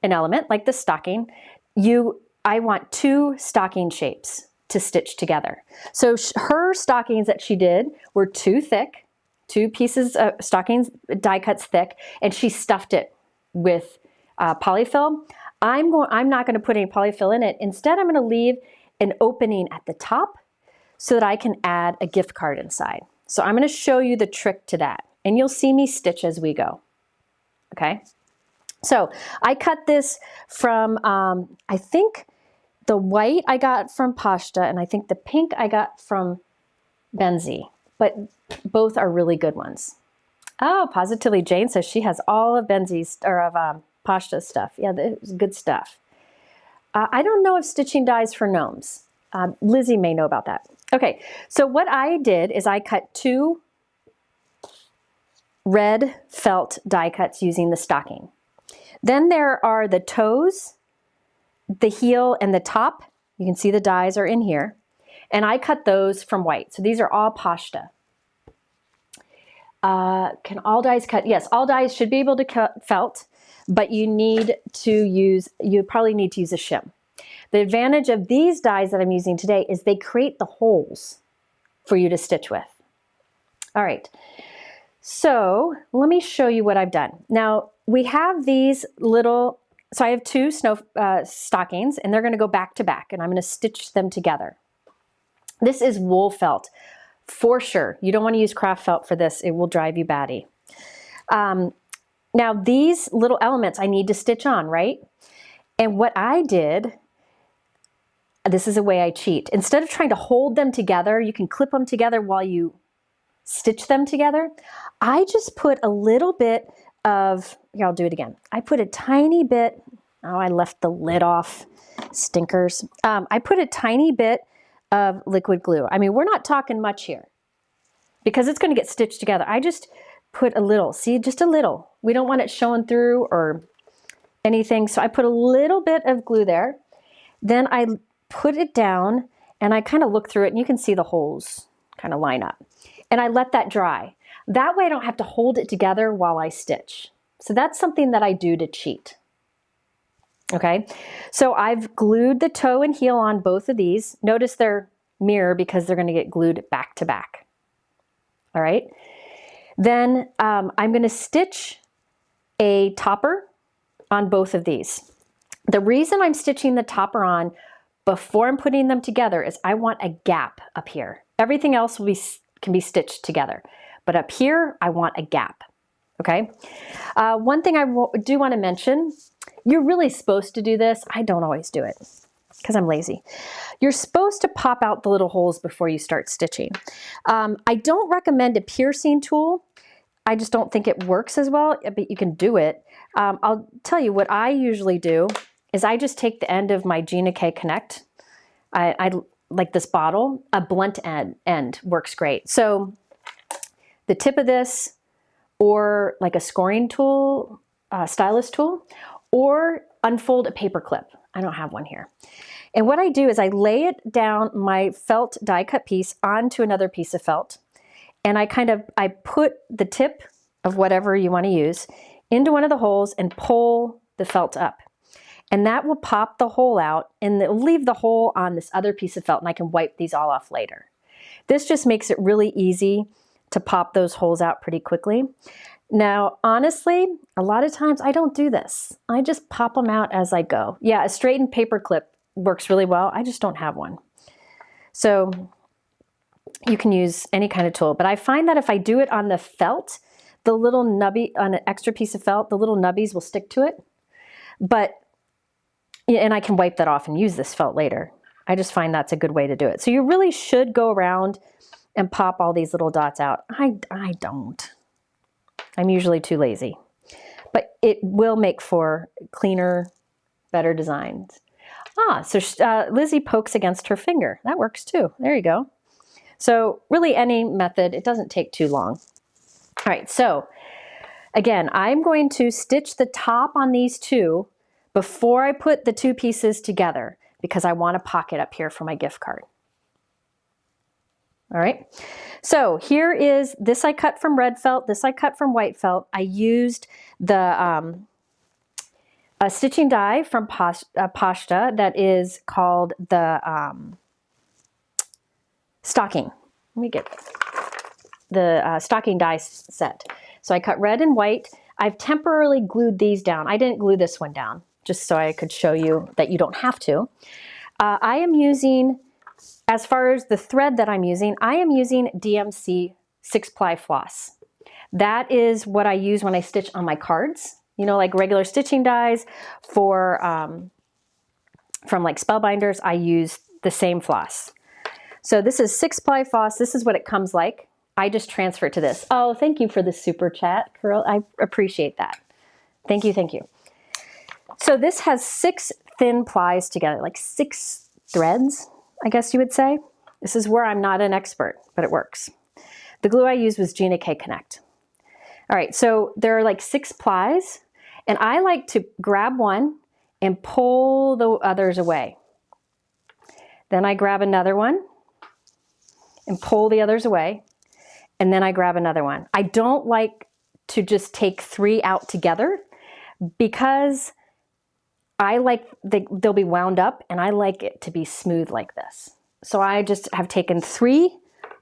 an element like the stocking, I want 2 stocking shapes to stitch together. So her stockings that she did were 2 thick, 2 pieces of stockings, die cuts thick, and she stuffed it with polyfill. I'm not going to put any polyfill in it. Instead, I'm going to leave an opening at the top so that I can add a gift card inside. So I'm going to show you the trick to that, and you'll see me stitch as we go. Okay. So I cut this from, I think the white I got from Poshta, and I think the pink I got from Benzie, but both are really good ones. Oh, Positively Jane says she has all of Benzie's, or of Poshta's stuff. Yeah, it's good stuff. I don't know if stitching dies for gnomes. Lizzie may know about that. Okay, so what I did is I cut 2 red felt die cuts using the stocking. Then there are the toes, the heel, and the top. You can see the dies are in here. And I cut those from white. So these are all Poshta. Can all dies cut? Yes, all dies should be able to cut felt, but you probably need to use a shim. The advantage of these dies that I'm using today is they create the holes for you to stitch with. All right, so let me show you what I've done. Now we have these little, so I have two snow stockings, and they're going to go back to back, and I'm going to stitch them together. This is wool felt for sure. You don't want to use craft felt for this. It will drive you batty. Now these little elements I need to stitch on, right? And what I did, this is a way I cheat. Instead of trying to hold them together, you can clip them together while you stitch them together. I just put a little bit of, here, I'll do it again. I put a tiny bit, oh, I left the lid off, stinkers. I put a tiny bit of liquid glue. I mean, we're not talking much here because it's going to get stitched together. I just put a little, see, just a little. We don't want it showing through or anything. So I put a little bit of glue there. Then I put it down and I kind of look through it and you can see the holes kind of line up. And I let that dry. That way I don't have to hold it together while I stitch. So that's something that I do to cheat. Okay, so I've glued the toe and heel on both of these. Notice they're mirror because they're going to get glued back to back. All right, then I'm going to stitch a topper on both of these. The reason I'm stitching the topper on before I'm putting them together is I want a gap up here. Everything else can be stitched together, but up here I want a gap. Okay, one thing I do want to mention, you're really supposed to do this. I don't always do it because I'm lazy. You're supposed to pop out the little holes before you start stitching. I don't recommend a piercing tool. I just don't think it works as well, but you can do it. I'll tell you what I usually do is I just take the end of my Gina K Connect. I like this bottle, a blunt end works great. So the tip of this, or like a scoring tool, stylus tool, or unfold a paper clip. I don't have one here. And what I do is I lay it down, my felt die cut piece onto another piece of felt. And I put the tip of whatever you want to use into one of the holes and pull the felt up. And that will pop the hole out and it'll leave the hole on this other piece of felt and I can wipe these all off later. This just makes it really easy to pop those holes out pretty quickly. Now, honestly, a lot of times I don't do this. I just pop them out as I go. Yeah, a straightened paper clip works really well. I just don't have one. So you can use any kind of tool, but I find that if I do it on the felt, the little nubby, on an extra piece of felt, the little nubbies will stick to it. And I can wipe that off and use this felt later. I just find that's a good way to do it. So you really should go around and pop all these little dots out. I don't. I'm usually too lazy. But it will make for cleaner, better designs. So Lizzie pokes against her finger. That works too. There you go. So really any method, it doesn't take too long. All right, so again, I'm going to stitch the top on these two before I put the two pieces together because I want a pocket up here for my gift card. All right, so here is, this I cut from red felt, this I cut from white felt. I used the a stitching die from Poshta that is called the stocking. Let me get the stocking die set. So I cut red and white. I've temporarily glued these down. I didn't glue this one down, just so I could show you that you don't have to. I am using, as far as the thread that I'm using, I am using DMC 6-ply floss. That is what I use when I stitch on my cards. You know, like regular stitching dies for, from like Spellbinders, I use the same floss. So this is 6-ply floss. This is what it comes like. I just transfer it to this. Oh, thank you for the super chat, Carol. I appreciate that. Thank you, thank you. So this has 6 thin plies together, like 6 threads, I guess you would say. This is where I'm not an expert, but it works. The glue I used was Gina K Connect. All right, so there are like 6 plies, and I like to grab one and pull the others away. Then I grab another one and pull the others away, and then I grab another one. I don't like to just take 3 out together because I like they'll be wound up and I like it to be smooth like this. So I just have taken 3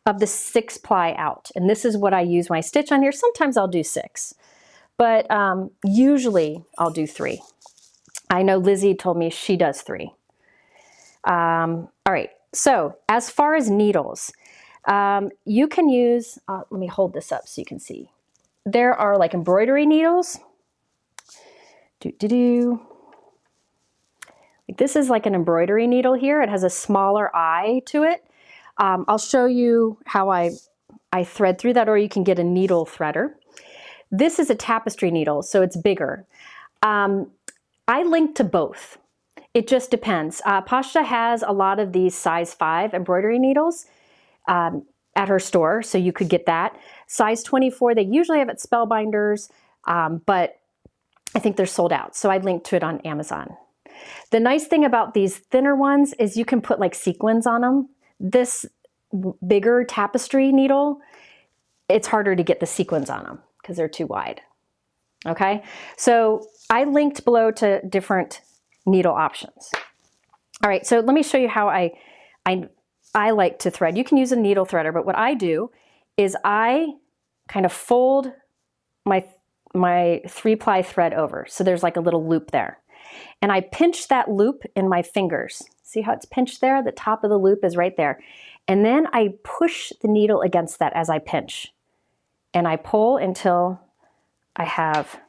of the 6 ply out. And this is what I use when I stitch on here. Sometimes I'll do 6, but usually I'll do 3. I know Lizzie told me she does 3. All right, so as far as needles, you can use, let me hold this up so you can see. There are like embroidery needles. This is like an embroidery needle here. It has a smaller eye to it. I'll show you how I thread through that, or you can get a needle threader. This is a tapestry needle, so it's bigger. I link to both. It just depends. Poshta has a lot of these size 5 embroidery needles at her store, so you could get that. Size 24, they usually have at Spellbinders, but I think they're sold out, so I'd link to it on Amazon. The nice thing about these thinner ones is you can put like sequins on them. This bigger tapestry needle, it's harder to get the sequins on them because they're too wide. Okay, so I linked below to different needle options. All right, so let me show you how I like to thread. You can use a needle threader, but what I do is I kind of fold my 3 ply thread over. So there's like a little loop there. And I pinch that loop in my fingers. See how it's pinched there? The top of the loop is right there. And then I push the needle against that as I pinch. And I pull until I have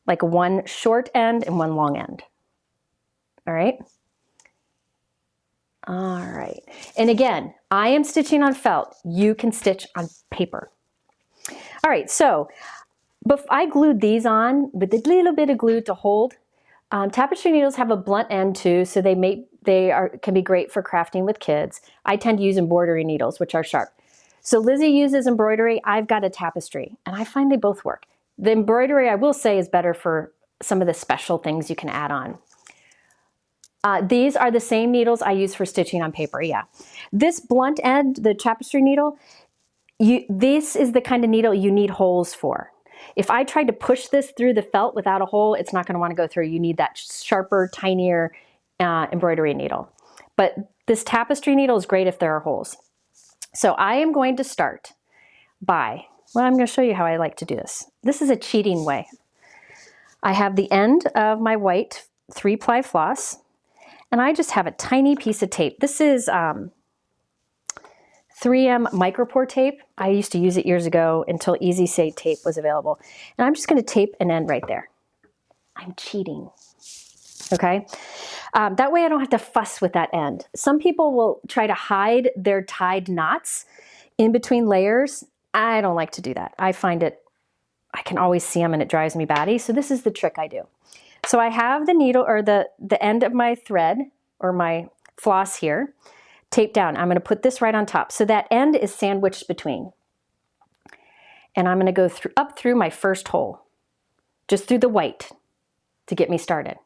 like one short end and one long end. All right. All right. And again, I am stitching on felt. You can stitch on paper. All right. So I glued these on with a little bit of glue to hold. Tapestry needles have a blunt end too, so can be great for crafting with kids. I tend to use embroidery needles, which are sharp. So Lizzie uses embroidery. I've got a tapestry, and I find they both work. The embroidery, I will say, is better for some of the special things you can add on. These are the same needles I use for stitching on paper, yeah. This blunt end, the tapestry needle, this is the kind of needle you need holes for. If I tried to push this through the felt without a hole, it's not going to want to go through. You need that sharper, tinier embroidery needle. But this tapestry needle is great if there are holes. So I am going to start by, well, I'm going to show you how I like to do this. This is a cheating way. I have the end of my white 3 ply floss, and I just have a tiny piece of tape. This is 3M micropore tape. I used to use it years ago until Easy Say tape was available. And I'm just going to tape an end right there. I'm cheating. Okay? That way I don't have to fuss with that end. Some people will try to hide their tied knots in between layers. I don't like to do that. I find it, I can always see them and it drives me batty. So this is the trick I do. So I have the needle or the end of my thread or my floss here taped down. I'm going to put this right on top. So that end is sandwiched between. And I'm going to go up through my first hole, just through the white to get me started.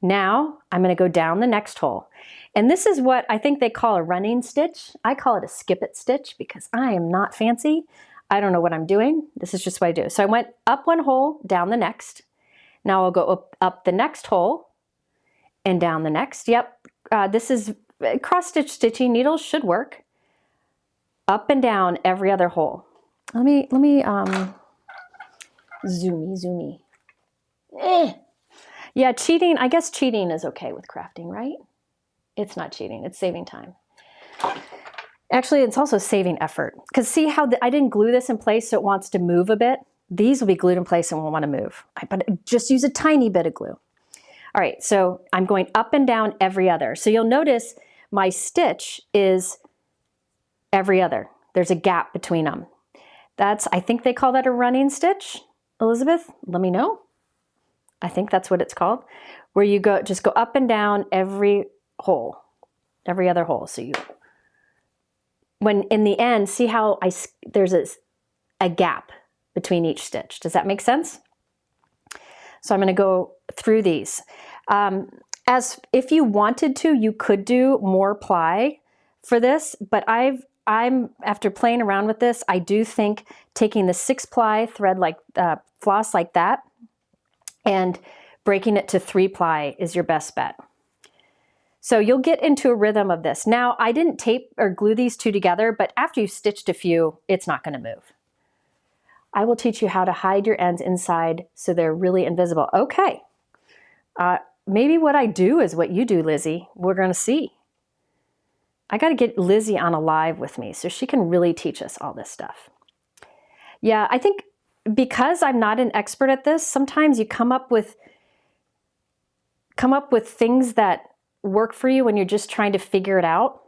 Now I'm going to go down the next hole. And this is what I think they call a running stitch. I call it a skip it stitch because I am not fancy. I don't know what I'm doing. This is just what I do. So I went up one hole, down the next. Now I'll go up the next hole and down the next. Yep, this is cross-stitch stitching. Needles should work. Up and down every other hole. Let me zoomy. Yeah, cheating, I guess cheating is okay with crafting, right? It's not cheating, it's saving time. Actually, it's also saving effort. Because see how I didn't glue this in place so it wants to move a bit? These will be glued in place and won't want to move. But just use a tiny bit of glue. All right, so I'm going up and down every other. So you'll notice my stitch is every other. There's a gap between them. I think they call that a running stitch. Elizabeth, let me know. I think that's what it's called. Where you just go up and down every hole, every other hole. So when in the end, see how there's a gap between each stitch. Does that make sense? So I'm going to go through these. As if you wanted to, you could do more ply for this, but I'm after playing around with this, I do think taking the 6 ply thread like floss like that and breaking it to 3 ply is your best bet. So you'll get into a rhythm of this. Now, I didn't tape or glue these two together, but after you've stitched a few, it's not going to move. I will teach you how to hide your ends inside so they're really invisible. Okay. Maybe what I do is what you do, Lizzie. We're going to see. I got to get Lizzie on a live with me so she can really teach us all this stuff. Yeah, I think because I'm not an expert at this, sometimes you come up with things that work for you when you're just trying to figure it out.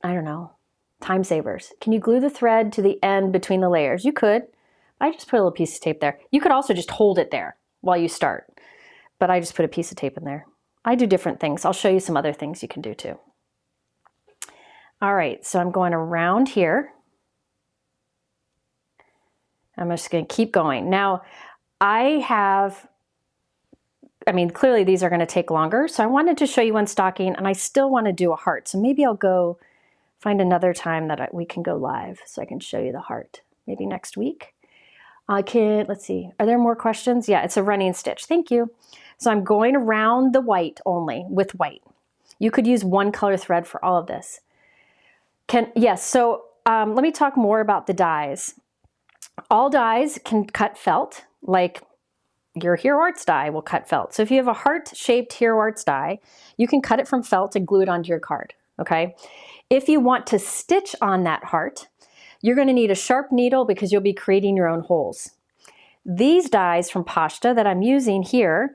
I don't know. Time savers. Can you glue the thread to the end between the layers? You could. I just put a little piece of tape there. You could also just hold it there while you start. But I just put a piece of tape in there. I do different things. I'll show you some other things you can do too. All right, so I'm going around here. I'm just going to keep going. Now, clearly these are going to take longer, so I wanted to show you one stocking, and I still want to do a heart. So maybe I'll go find another time that we can go live so I can show you the heart. Maybe next week. Let's see, are there more questions? Yeah, it's a running stitch. Thank you. So I'm going around the white only with white. You could use one color thread for all of this. Yes, so let me talk more about the dies. All dies can cut felt, like your Hero Arts die will cut felt. So if you have a heart-shaped Hero Arts die, you can cut it from felt and glue it onto your card, okay? If you want to stitch on that heart, you're going to need a sharp needle because you'll be creating your own holes. These dies from Poshta that I'm using here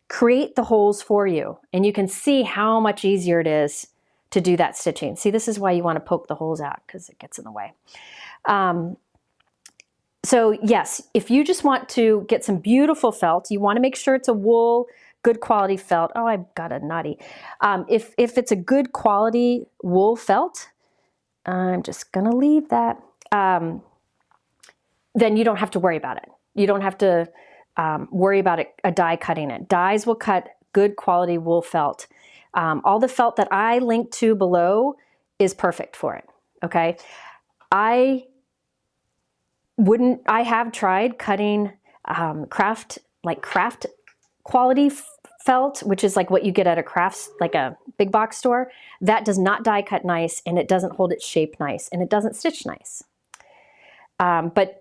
create the holes for you, and you can see how much easier it is to do that stitching. See, this is why you want to poke the holes out because it gets in the way. So yes, if you just want to get some beautiful felt, you want to make sure it's a wool, good quality felt. Oh, I've got a naughty. If it's a good quality wool felt, I'm just going to leave that. Then you don't have to worry about it. You don't have to worry about a die cutting it. Dies will cut good quality wool felt. All the felt that I linked to below is perfect for it, okay? I have tried cutting craft quality felt, which is like what you get at a crafts, like a big box store. That does not die cut nice, and it doesn't hold its shape nice, and it doesn't stitch nice. But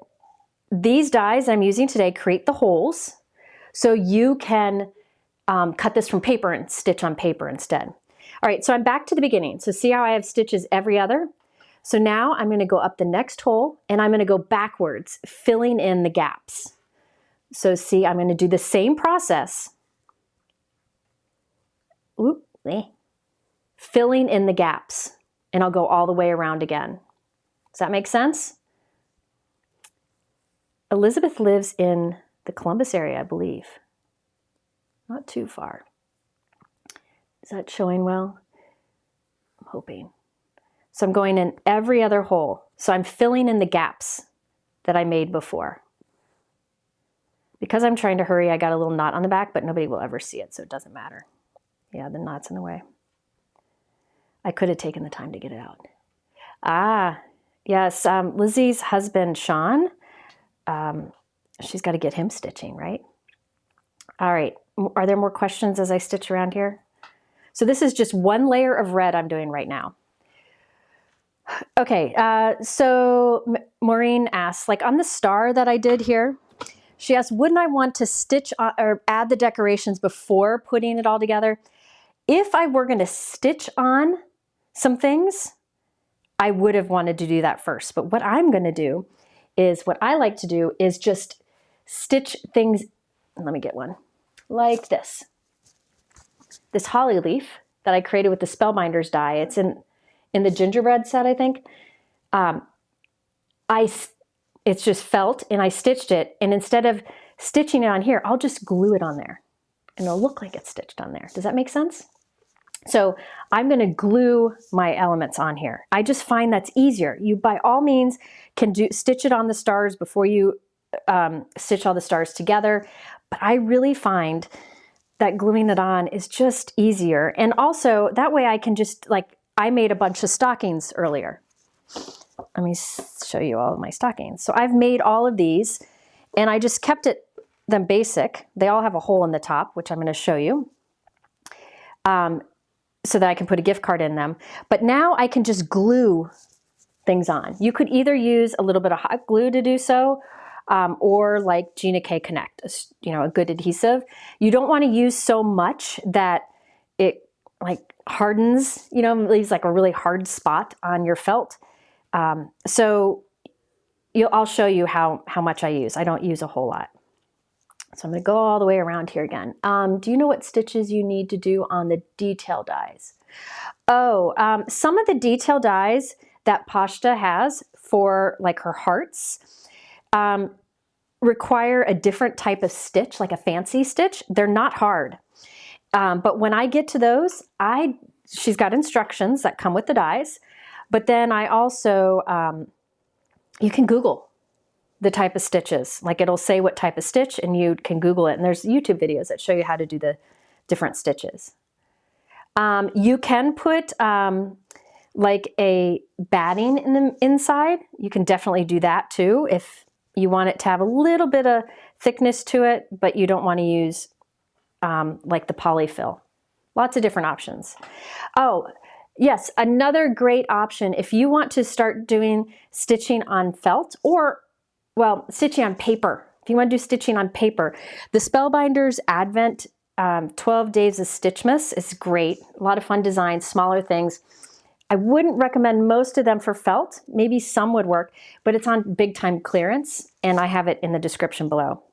these dies I'm using today create the holes, so you can cut this from paper and stitch on paper instead. All right, so I'm back to the beginning. So see how I have stitches every other? So now I'm going to go up the next hole, and I'm going to go backwards, filling in the gaps. So see, I'm going to do the same process. Filling in the gaps, and I'll go all the way around again. Does that make sense? Elizabeth lives in the Columbus area, I believe. Not too far. Is that showing well? I'm hoping. So I'm going in every other hole. So I'm filling in the gaps that I made before. Because I'm trying to hurry, I got a little knot on the back, but nobody will ever see it, so it doesn't matter. Yeah, the knot's in the way. I could have taken the time to get it out. Ah, yes, Lizzie's husband, Sean, she's got to get him stitching, right? All right, are there more questions as I stitch around here? So this is just one layer of red I'm doing right now. Okay, so Maureen asks, like on the star that I did here, she asked, wouldn't I want to stitch or add the decorations before putting it all together? If I were going to stitch on some things, I would have wanted to do that first. But what I'm going to do is, what I like to do is just stitch things. Let me get one like this. This holly leaf that I created with the Spellbinders die. It's in the Gingerbread set, I think. It's just felt, and I stitched it. And instead of stitching it on here, I'll just glue it on there, and it'll look like it's stitched on there. Does that make sense? So I'm going to glue my elements on here. I just find that's easier. You, by all means, can stitch it on the stars before you stitch all the stars together. But I really find that gluing it on is just easier. And also, that way I can just, like, I made a bunch of stockings earlier. Let me show you all of my stockings. So I've made all of these, and I just kept them basic. They all have a hole in the top, which I'm going to show you. so that I can put a gift card in them. But now I can just glue things on. You could either use a little bit of hot glue to do so, or like Gina K Connect, a good adhesive. You don't want to use so much that it like hardens, leaves like a really hard spot on your felt. So I'll show you how much I use. I don't use a whole lot. So I'm going to go all the way around here again. Do you know what stitches you need to do on the detail dies? Some of the detail dies that Poshta has for like her hearts require a different type of stitch, like a fancy stitch. They're not hard. But when I get to those, she's got instructions that come with the dies. But then I also, you can Google the type of stitches. Like it'll say what type of stitch and you can Google it. And there's YouTube videos that show you how to do the different stitches. You can put like a batting in the inside. You can definitely do that too if you want it to have a little bit of thickness to it, but you don't want to use like the polyfill. Lots of different options. Oh, yes, another great option if you want to start doing stitching on felt or stitching on paper. If you want to do stitching on paper, the Spellbinders Advent 12 Days of Stitchmas is great. A lot of fun designs, smaller things. I wouldn't recommend most of them for felt. Maybe some would work, but it's on big time clearance, and I have it in the description below.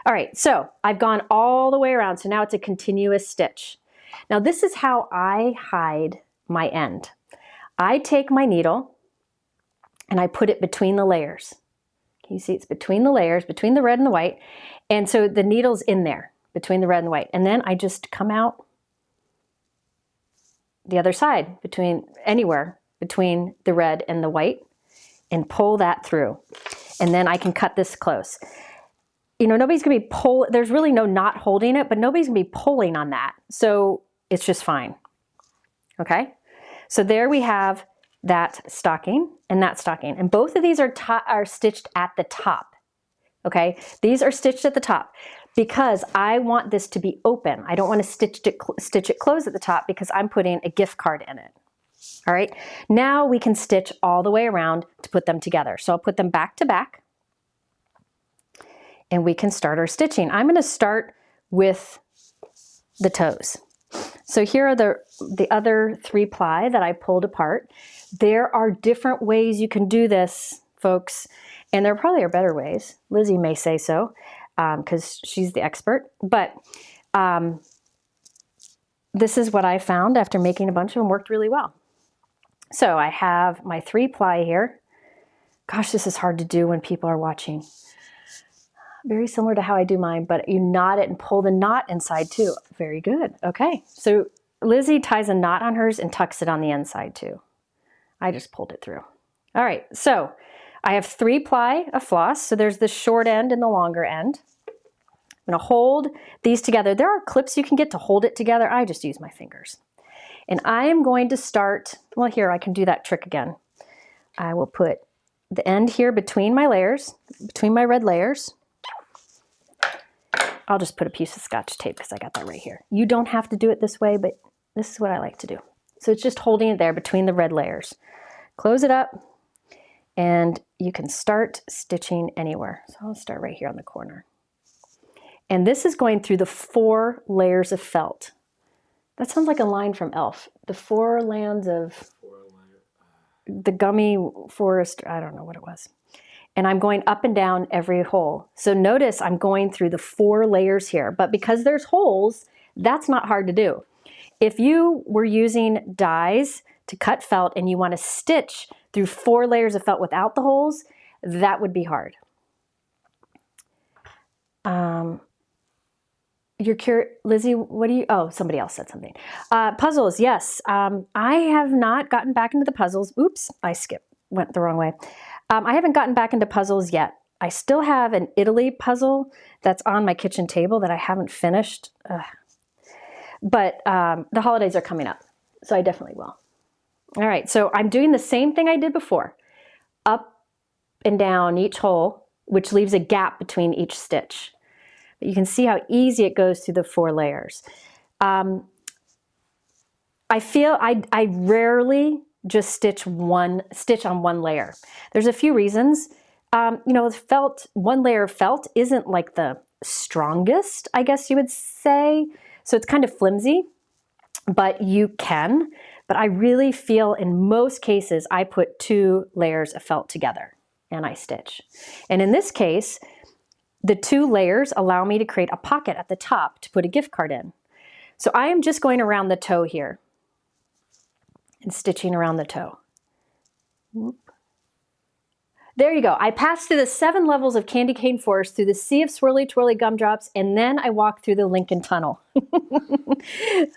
All right, so I've gone all the way around, so now it's a continuous stitch. Now this is how I hide my end. I take my needle and I put it between the layers. You see it's between the layers, between the red and the white. And so the needle's in there between the red and the white. And then I just come out the other side, anywhere between the red and the white, and pull that through. And then I can cut this close. Nobody's gonna be there's really no knot holding it, but nobody's gonna be pulling on that. So it's just fine, okay? So there we have that stocking and that stocking. And both of these are stitched at the top, okay? These are stitched at the top because I want this to be open. I don't want to stitch it closed at the top because I'm putting a gift card in it. All right, now we can stitch all the way around to put them together. So I'll put them back to back and we can start our stitching. I'm going to start with the toes. So here are the other 3-ply that I pulled apart. There are different ways you can do this, folks, and there probably are better ways. Lizzie may say so, because she's the expert, but this is what I found after making a bunch of them. Worked really well. So I have my 3-ply here. Gosh, this is hard to do when people are watching. Very similar to how I do mine, but you knot it and pull the knot inside too. Very good. Okay, so Lizzie ties a knot on hers and tucks it on the inside too. I just pulled it through. All right, so I have 3-ply of floss. So there's the short end and the longer end. I'm gonna hold these together. There are clips you can get to hold it together. I just use my fingers. And I am going to start, well, here, I can do that trick again. I will put the end here between my layers, between my red layers. I'll just put a piece of Scotch tape because I got that right here. You don't have to do it this way, but this is what I like to do. So it's just holding it there between the red layers. Close it up and you can start stitching anywhere. So I'll start right here on the corner. And this is going through the 4 layers of felt. That sounds like a line from Elf. The 4 lands of the gummy forest, I don't know what it was. And I'm going up and down every hole. So notice I'm going through the 4 layers here, but because there's holes, that's not hard to do. If you were using dies to cut felt and you want to stitch through 4 layers of felt without the holes, that would be hard. You're curious, Lizzie, what do you, oh, somebody else said something. Puzzles, yes. I have not gotten back into the puzzles. Oops, went the wrong way. I haven't gotten back into puzzles yet. I still have an Italy puzzle that's on my kitchen table that I haven't finished. But the holidays are coming up, so I definitely will. All right, so I'm doing the same thing I did before. Up and down each hole, which leaves a gap between each stitch. But you can see how easy it goes through the 4 layers. I feel I rarely just stitch on one layer. There's a few reasons. You know, one layer of felt isn't like the strongest, I guess you would say. So it's kind of flimsy, but you can. But I really feel in most cases, I put 2 layers of felt together and I stitch. And in this case, the 2 layers allow me to create a pocket at the top to put a gift card in. So I am just going around the toe here and stitching around the toe. There you go. I passed through the 7 levels of candy cane forest, through the sea of swirly twirly gumdrops, and then I walked through the Lincoln Tunnel.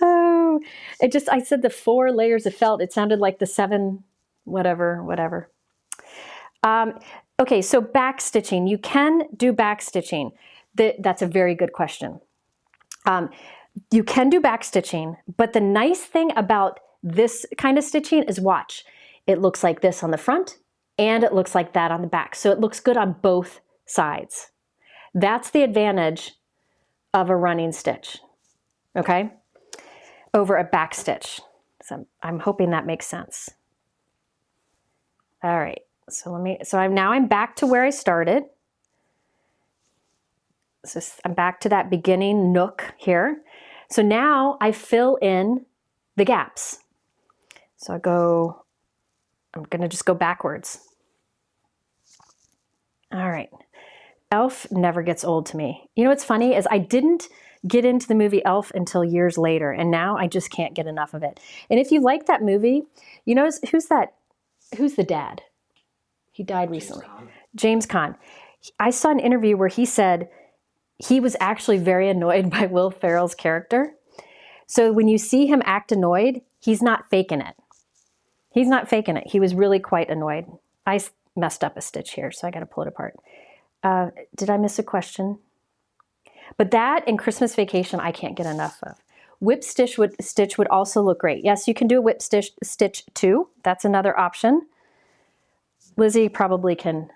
Oh, I said the 4 layers of felt. It sounded like the 7, whatever. Okay, so back stitching. You can do back stitching. That's a very good question. You can do back stitching, but the nice thing about this kind of stitching is watch. It looks like this on the front, and it looks like that on the back. So it looks good on both sides. That's the advantage of a running stitch, okay, over a back stitch. So I'm hoping that makes sense. All right, so I'm back to where I started. So I'm back to that beginning nook here. So now I fill in the gaps. So I'm gonna just go backwards. All right. Elf never gets old to me. You know what's funny is I didn't get into the movie Elf until years later, and now I just can't get enough of it. And if you like that movie, you know who's the dad? He died recently. James Caan. I saw an interview where he said he was actually very annoyed by Will Ferrell's character. So when you see him act annoyed, he's not faking it. He's not faking it. He was really quite annoyed. I messed up a stitch here, so I got to pull it apart. Did I miss a question? But that and Christmas Vacation, I can't get enough of. Whip stitch would also look great. Yes, you can do a whip stitch too. That's another option. Lizzie probably can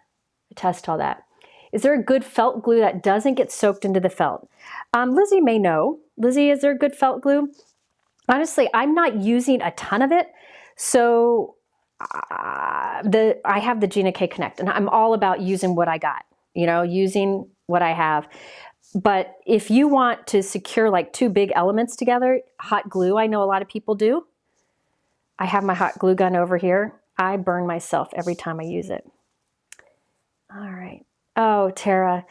attest to all that. Is there a good felt glue that doesn't get soaked into the felt? Lizzie may know. Lizzie, is there a good felt glue? Honestly, I'm not using a ton of it. So I have the Gina K Connect, and I'm all about using what I got, you know, using what I have. But if you want to secure like 2 big elements together, hot glue, I know a lot of people do. I have my hot glue gun over here. I burn myself every time I use it. All right. Oh, Tara.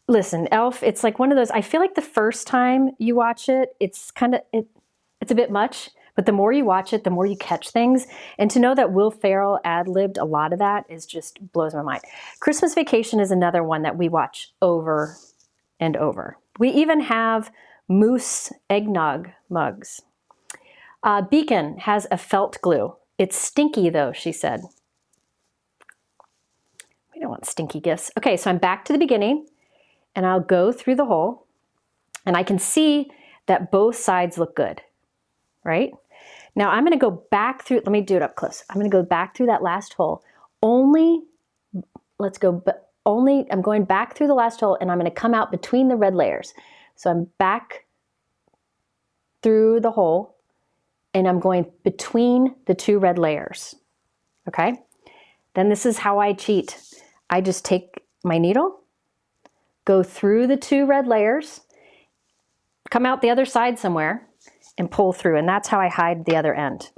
Listen, Elf, it's like one of those, I feel like the first time you watch it, it's a bit much, but the more you watch it, the more you catch things. And to know that Will Ferrell ad-libbed a lot of that just blows my mind. Christmas Vacation is another one that we watch over and over. We even have moose eggnog mugs. Beacon has a felt glue. It's stinky though, she said. We don't want stinky gifts. Okay, so I'm back to the beginning, and I'll go through the hole, and I can see that both sides look good, right? Now I'm gonna go back through, let me do it up close. I'm gonna go back through that last hole. I'm going back through the last hole, and I'm gonna come out between the red layers. So I'm back through the hole, and I'm going between the 2 red layers, okay? Then this is how I cheat. I just take my needle, go through the 2 red layers, come out the other side somewhere, and pull through, and that's how I hide the other end.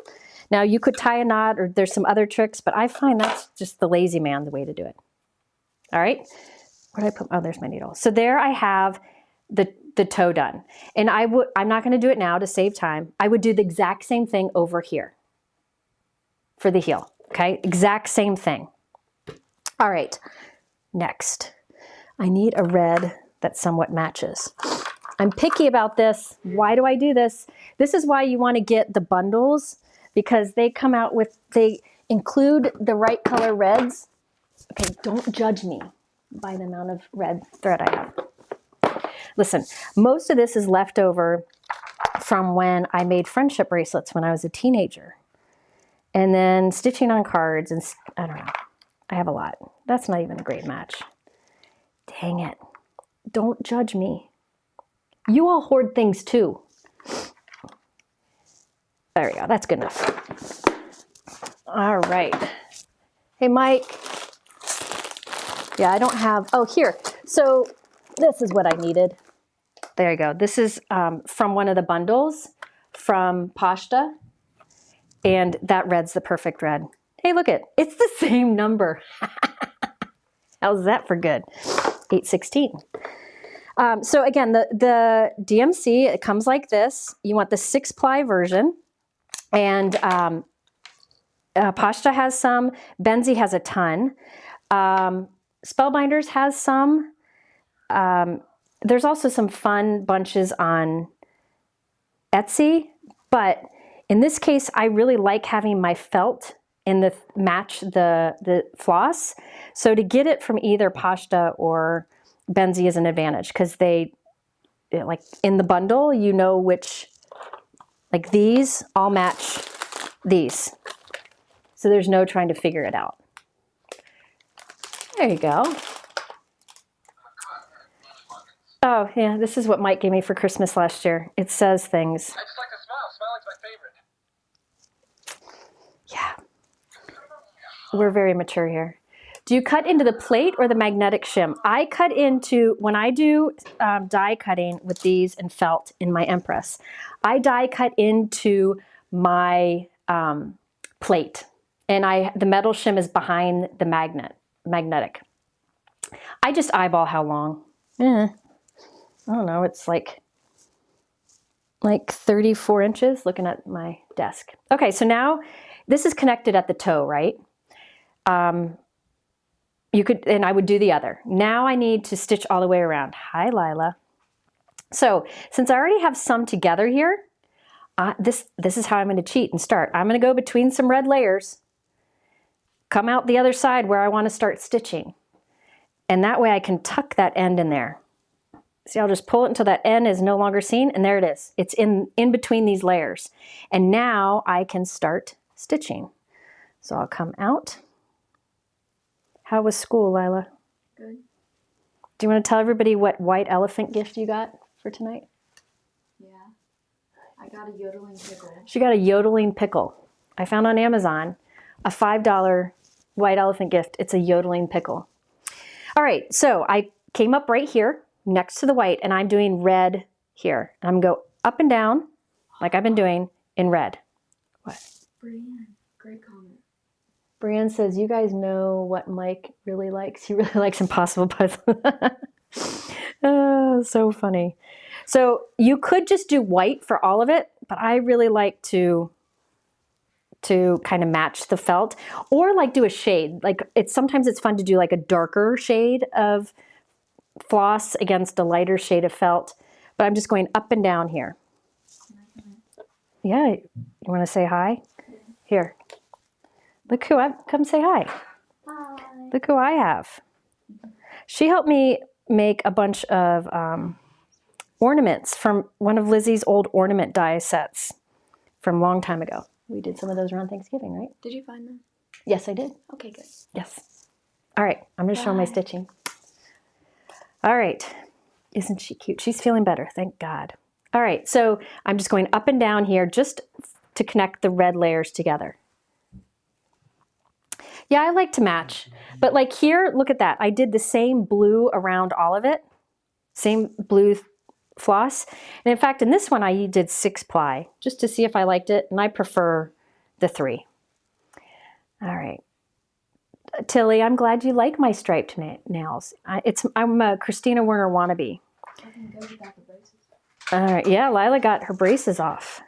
Now you could tie a knot, or there's some other tricks, but I find that's just the lazy man, the way to do it. All right, where did I put, oh, there's my needle. So there I have the toe done. And I'm not gonna do it now to save time. I would do the exact same thing over here for the heel, okay? Exact same thing. All right, next. I need a red that somewhat matches. I'm picky about this. Why do I do this? This is why you want to get the bundles, because they come out with, they include the right color reds. Okay, don't judge me by the amount of red thread I have. Listen, most of this is left over from when I made friendship bracelets when I was a teenager. And then stitching on cards, and I don't know. I have a lot. That's not even a great match. Dang it. Don't judge me. You all hoard things too. There we go. That's good enough. All right. Hey, Mike. Yeah, I don't have, oh, here. So this is what I needed. There you go. This is from one of the bundles from Poshta. And that red's the perfect red. Hey, look it's the same number. How's that for good? 816. So again, the DMC, it comes like this. You want the 6-ply version. And Poshta has some. Benzie has a ton. Spellbinders has some. There's also some fun bunches on Etsy. But in this case, I really like having my felt in the match the floss. So to get it from either Poshta or Benzie is an advantage because they, like in the bundle, you know which, like these all match these. So there's no trying to figure it out. There you go. Oh yeah, this is what Mike gave me for Christmas last year. It says things. I just like to smile. Smiling's my favorite. Yeah. We're very mature here. Do you cut into the plate or the magnetic shim? I cut into, when I do die cutting with these and felt in my Empress, I die cut into my plate. And the metal shim is behind the magnetic. I just eyeball how long. I don't know, it's like 34 inches looking at my desk. Okay, so now this is connected at the toe, right? You could, and I would do the other. Now I need to stitch all the way around. Hi, Lila. So since I already have some together here, this is how I'm going to cheat and start. I'm going to go between some red layers, come out the other side where I want to start stitching. And that way I can tuck that end in there. See, I'll just pull it until that end is no longer seen, and there it is. It's in between these layers. And now I can start stitching. So I'll come out. How was school, Lila? Good. Do you want to tell everybody what white elephant gift you got for tonight? Yeah. I got a yodeling pickle. She got a yodeling pickle. I found on Amazon a $5 white elephant gift. It's a yodeling pickle. All right, so I came up right here next to the white, and I'm doing red here. I'm going to go up and down like I've been doing in red. What? Brienne, great comment. Brienne says, you guys know what Mike really likes. He really likes Impossible Puzzle. Oh, so funny. So you could just do white for all of it, but I really like to kind of match the felt, or like do a shade. Like sometimes it's fun to do like a darker shade of floss against a lighter shade of felt, but I'm just going up and down here. Yeah, you want to say hi? Here. Look who come say hi. Hi. Look who I have. She helped me make a bunch of ornaments from one of Lizzie's old ornament die sets from a long time ago. We did some of those around Thanksgiving, right? Did you find them? Yes, I did. Okay, good. Yes. All right, I'm going to show my stitching. All right. Isn't she cute? She's feeling better, thank God. All right, so I'm just going up and down here just to connect the red layers together. Yeah, I like to match. But like here, look at that. I did the same blue around all of it. Same blue floss. And in fact, in this one, I did 6-ply just to see if I liked it. And I prefer the 3. All right. Tilly, I'm glad you like my striped nails. I'm a Christina Werner wannabe. I can go without the braces. All right. Yeah, Lila got her braces off.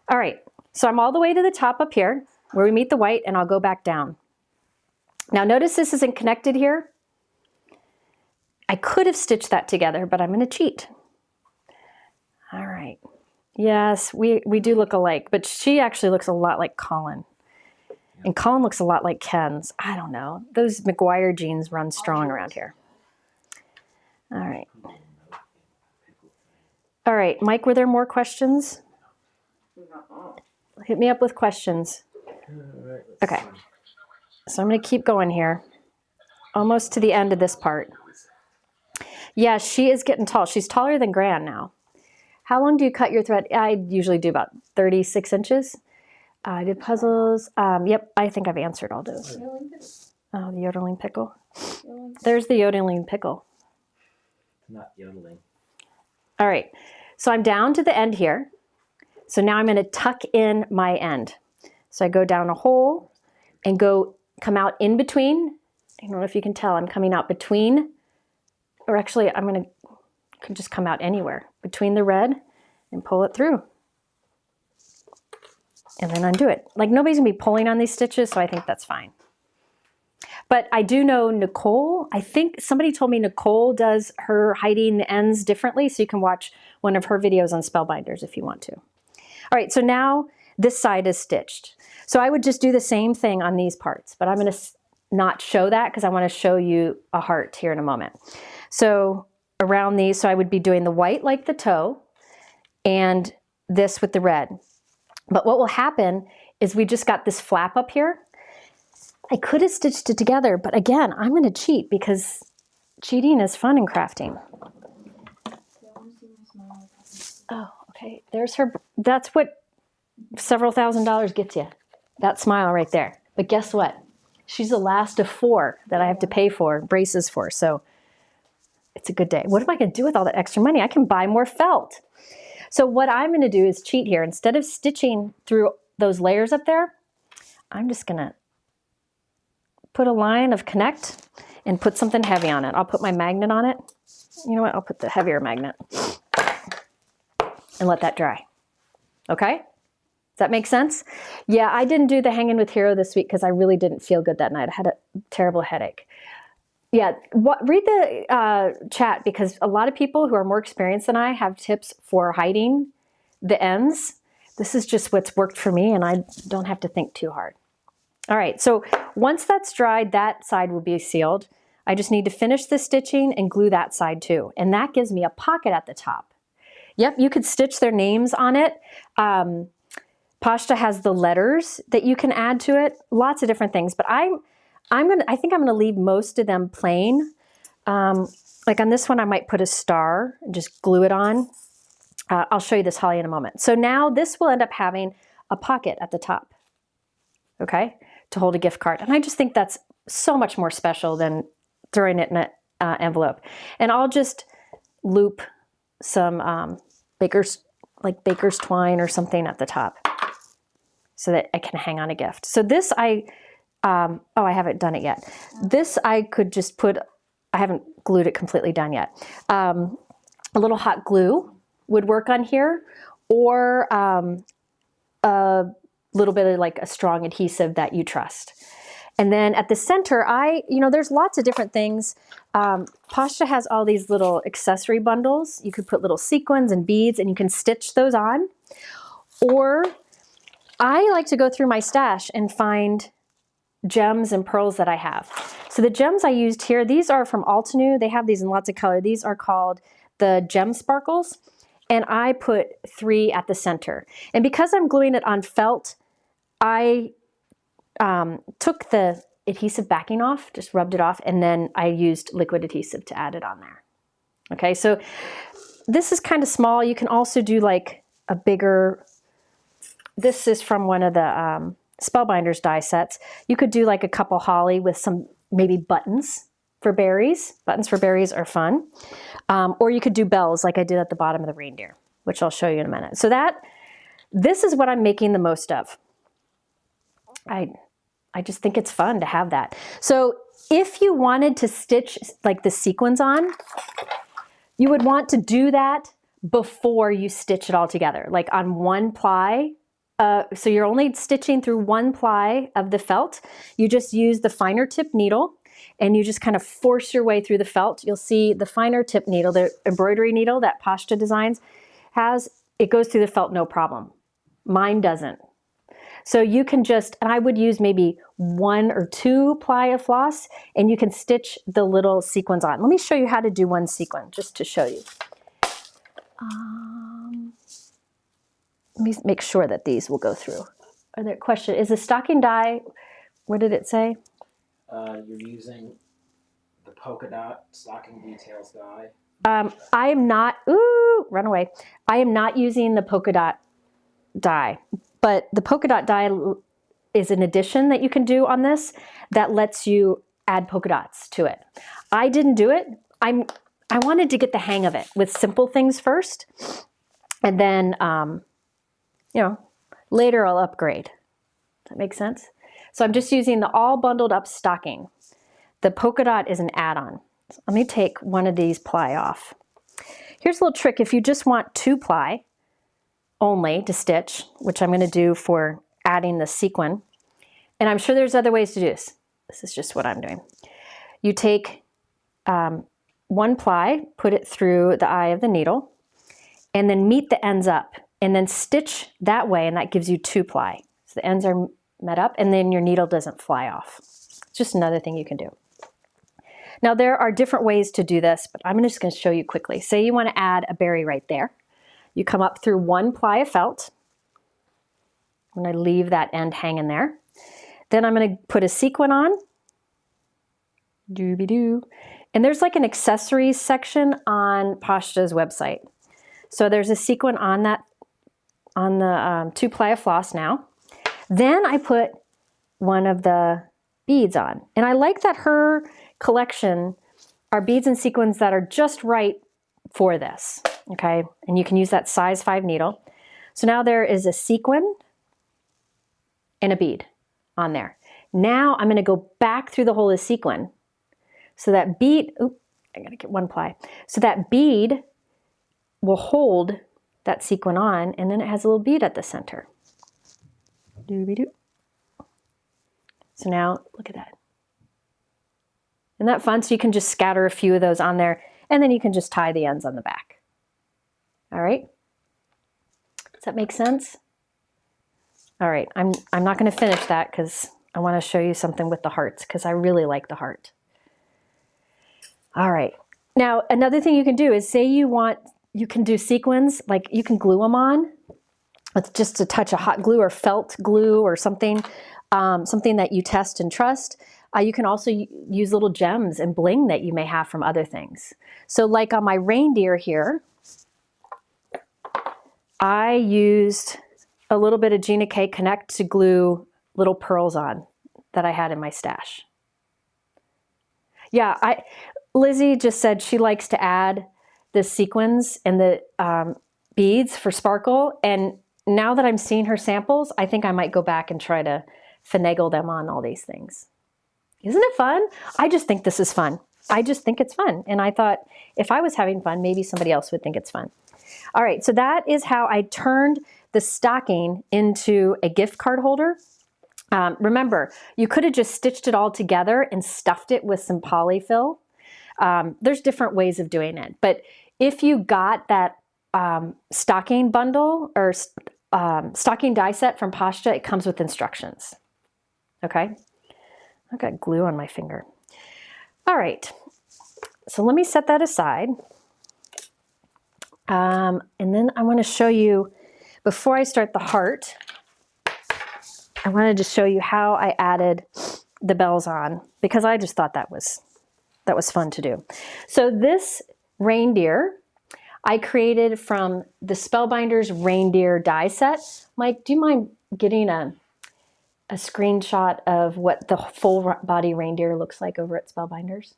All right. So I'm all the way to the top up here where we meet the white, and I'll go back down. Now notice this isn't connected here. I could have stitched that together, but I'm going to cheat. All right. Yes, we do look alike, but she actually looks a lot like Colin. And Colin looks a lot like Ken's. I don't know. Those McGuire genes run strong around here. All right. All right, Mike, were there more questions? Hit me up with questions. Okay. So I'm going to keep going here. Almost to the end of this part. Yeah, she is getting tall. She's taller than Gran now. How long do you cut your thread? I usually do about 36 inches. I did puzzles. Yep, I think I've answered all those. Oh, the yodeling pickle. There's the yodeling pickle. Not yodeling. All right, so I'm down to the end here. So now I'm going to tuck in my end. So I go down a hole and come out in between. I don't know if you can tell, I'm coming out between, or actually could just come out anywhere between the red and pull it through. And then undo it. Like nobody's gonna be pulling on these stitches, so I think that's fine. But I do know Nicole, I think somebody told me Nicole does her hiding the ends differently, so you can watch one of her videos on Spellbinders if you want to. All right, so now this side is stitched. So I would just do the same thing on these parts, but I'm gonna not show that because I wanna show you a heart here in a moment. So around these, so I would be doing the white like the toe and this with the red. But what will happen is we just got this flap up here. I could have stitched it together, but again, I'm going to cheat because cheating is fun in crafting. Oh, okay. There's her. That's what several $1,000s gets you. That smile right there. But guess what? She's the last of 4 that I have to pay for, braces for. So it's a good day. What am I going to do with all that extra money? I can buy more felt. So what I'm going to do is cheat here. Instead of stitching through those layers up there, I'm just going to put a line of connect and put something heavy on it. I'll put my magnet on it. You know what? I'll put the heavier magnet and let that dry. Okay? Does that make sense? Yeah, I didn't do the Hanging with Hero this week because I really didn't feel good that night. I had a terrible headache. Yeah, read the chat because a lot of people who are more experienced than I have tips for hiding the ends. This is just what's worked for me and I don't have to think too hard. All right, so once that's dried, that side will be sealed. I just need to finish the stitching and glue that side too. And that gives me a pocket at the top. Yep, you could stitch their names on it. Poshta has the letters that you can add to it. Lots of different things, but I think I'm gonna leave most of them plain. Like on this one, I might put a star and just glue it on. I'll show you this holly in a moment. So now this will end up having a pocket at the top, okay, to hold a gift card. And I just think that's so much more special than throwing it in an envelope. And I'll just loop some baker's twine or something at the top so that I can hang on a gift. So this I haven't done it yet. This I could just put, I haven't glued it completely done yet. A little hot glue would work on here, or a little bit of like a strong adhesive that you trust. And then at the center, there's lots of different things. Poshta has all these little accessory bundles. You could put little sequins and beads and you can stitch those on. Or I like to go through my stash and find gems and pearls that I have. So the gems I used here, these are from Altenew. They have these in lots of color. These are called the Gem Sparkles. And I put 3 at the center. And because I'm gluing it on felt, I took the adhesive backing off, just rubbed it off, and then I used liquid adhesive to add it on there. Okay, so this is kind of small. You can also do like a bigger, this is from one of the Spellbinders die sets. You could do like a couple holly with some maybe buttons for berries. Buttons for berries are fun. Or you could do bells like I did at the bottom of the reindeer, which I'll show you in a minute. So this is what I'm making the most of. I just think it's fun to have that. So if you wanted to stitch like the sequins on, you would want to do that before you stitch it all together, like on one ply. So you're only stitching through one ply of the felt. You just use the finer tip needle and you just kind of force your way through the felt. You'll see the finer tip needle, the embroidery needle that Poshta Designs has, it goes through the felt no problem. Mine doesn't. So you can just, and I would use maybe 1 or 2 ply of floss and you can stitch the little sequins on. Let me show you how to do one sequin just to show you. Let me make sure that these will go through. Are there questions? Is the stocking die, what did it say? You're using the polka dot stocking details die I am not, ooh, run away. I am not using the polka dot die, but the polka dot die is an addition that you can do on this that lets you add polka dots to it. I didn't do it. I wanted to get the hang of it with simple things first, and then, you know, later I'll upgrade. Does that make sense? So I'm just using the all bundled up stocking. The polka dot is an add-on. So let me take one of these ply off. Here's a little trick. If you just want 2 ply only to stitch, which I'm going to do for adding the sequin, and I'm sure there's other ways to do this. This is just what I'm doing. You take 1 ply, put it through the eye of the needle, and then meet the ends up, and then stitch that way, and that gives you 2 ply. So the ends are met up, and then your needle doesn't fly off. It's just another thing you can do. Now there are different ways to do this, but I'm just going to show you quickly. Say you want to add a berry right there. You come up through 1 ply of felt. I'm going to leave that end hanging there. Then I'm going to put a sequin on. Doobie-doo. And there's like an accessories section on Poshta's website. So there's a sequin on that, on the 2 ply of floss now. Then I put one of the beads on. And I like that her collection are beads and sequins that are just right for this, okay? And you can use that size 5 needle. So now there is a sequin and a bead on there. Now I'm gonna go back through the whole of the sequin. So that bead, oop, I gotta get 1 ply. So that bead will hold that sequin on, and then it has a little bead at the center. Doobie-doo. So now, look at that. Isn't that fun? So you can just scatter a few of those on there, and then you can just tie the ends on the back. All right? Does that make sense? All right, I'm not gonna finish that because I wanna show you something with the hearts, because I really like the heart. All right, now another thing you can do is say you can do sequins, like you can glue them on with just a touch of hot glue or felt glue or something, something that you test and trust. You can also use little gems and bling that you may have from other things. So like on my reindeer here, I used a little bit of Gina K Connect to glue little pearls on that I had in my stash. Yeah, Lizzie just said she likes to add the sequins and the beads for sparkle, and now that I'm seeing her samples, I think I might go back and try to finagle them on all these things. Isn't it fun? I just think this is fun. I just think it's fun. And I thought if I was having fun, maybe somebody else would think it's fun. All right, so that is how I turned the stocking into a gift card holder. Remember, you could have just stitched it all together and stuffed it with some polyfill. There's different ways of doing it. But if you got that stocking bundle or stocking die set from Poshta, it comes with instructions. Okay? I've got glue on my finger. All right, so let me set that aside. And then I want to show you, before I start the heart, I wanted to show you how I added the bells on, because I just thought that was fun to do. So this reindeer I created from the Spellbinders reindeer die set. Mike, do you mind getting a screenshot of what the full body reindeer looks like over at Spellbinders?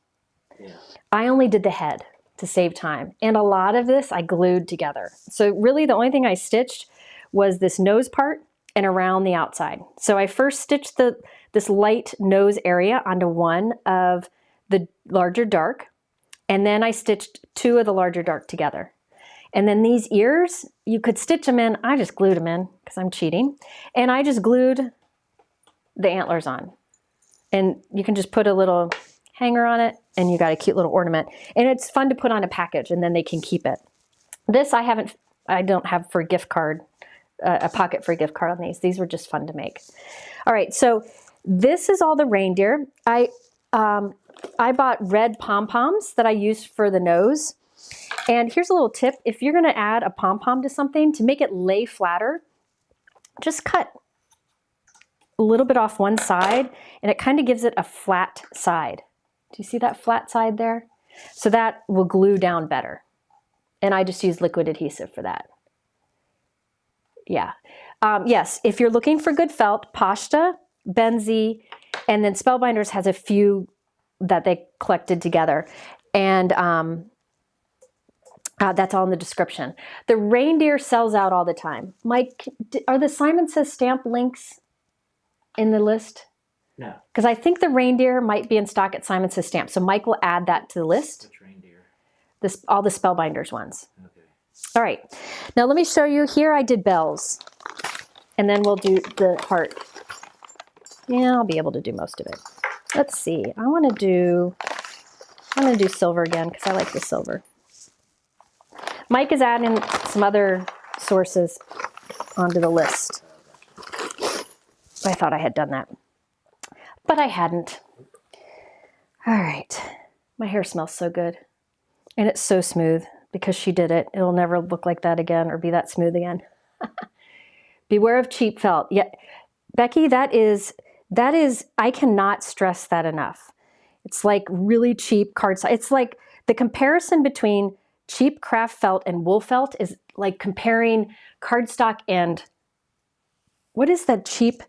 Yeah. I only did the head to save time, and a lot of this I glued together. So really the only thing I stitched was this nose part and around the outside. So I first stitched this light nose area onto one of the larger dark, and then I stitched 2 of the larger dark together. And then these ears, you could stitch them in. I just glued them in because I'm cheating. And I just glued the antlers on. And you can just put a little hanger on it, and you got a cute little ornament. And it's fun to put on a package, and then they can keep it. This I don't have for a gift card, a pocket for a gift card on these. These were just fun to make. All right, so this is all the reindeer. I bought red pom-poms that I used for the nose. And here's a little tip. If you're gonna add a pom-pom to something, to make it lay flatter, just cut a little bit off one side, and it kind of gives it a flat side. Do you see that flat side there? So that will glue down better. And I just use liquid adhesive for that. Yeah. Yes, if you're looking for good felt, Poshta, Benzie, and then Spellbinders has a few that they collected together. And that's all in the description. The Reindeer sells out all the time. Mike, are the Simon Says Stamp links in the list? No. Because I think the Reindeer might be in stock at Simon Says Stamp. So Mike will add that to the list. Which reindeer? All the Spellbinders ones. Okay. All right. Now let me show you. Here I did bells. And then we'll do the heart. Yeah, I'll be able to do most of it. Let's see. I'm gonna do silver again because I like the silver. Mike is adding some other sources onto the list. I thought I had done that, but I hadn't. All right. My hair smells so good. And it's so smooth because she did it. It'll never look like that again or be that smooth again. Beware of cheap felt. Yeah, Becky, that is, I cannot stress that enough. It's like really cheap cardstock. It's like the comparison between cheap craft felt and wool felt is like comparing cardstock and what is that cheap,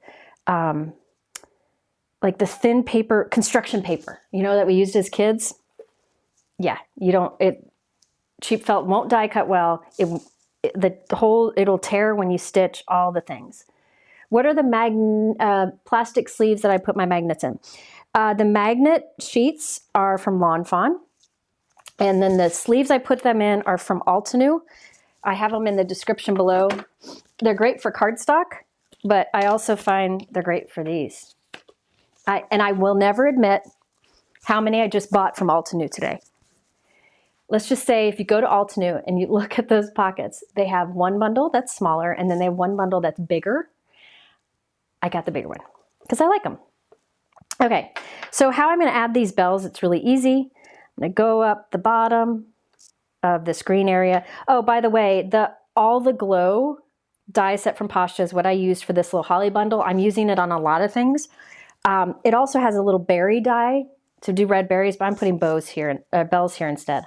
like the thin paper, construction paper, you know, that we used as kids? Yeah, cheap felt won't die cut well. It'll tear when you stitch, all the things. What are the plastic sleeves that I put my magnets in? The magnet sheets are from Lawn Fawn. And then the sleeves I put them in are from Altenew. I have them in the description below. They're great for cardstock, but I also find they're great for these. And I will never admit how many I just bought from Altenew today. Let's just say if you go to Altenew and you look at those pockets, they have one bundle that's smaller and then they have one bundle that's bigger. I got the bigger one because I like them. Okay, so how I'm going to add these bells, it's really easy. I'm going to go up the bottom of this green area. Oh, by the way, all the glow die set from Poshta is what I used for this little holly bundle. I'm using it on a lot of things. It also has a little berry die to do red berries, but I'm putting bells here instead.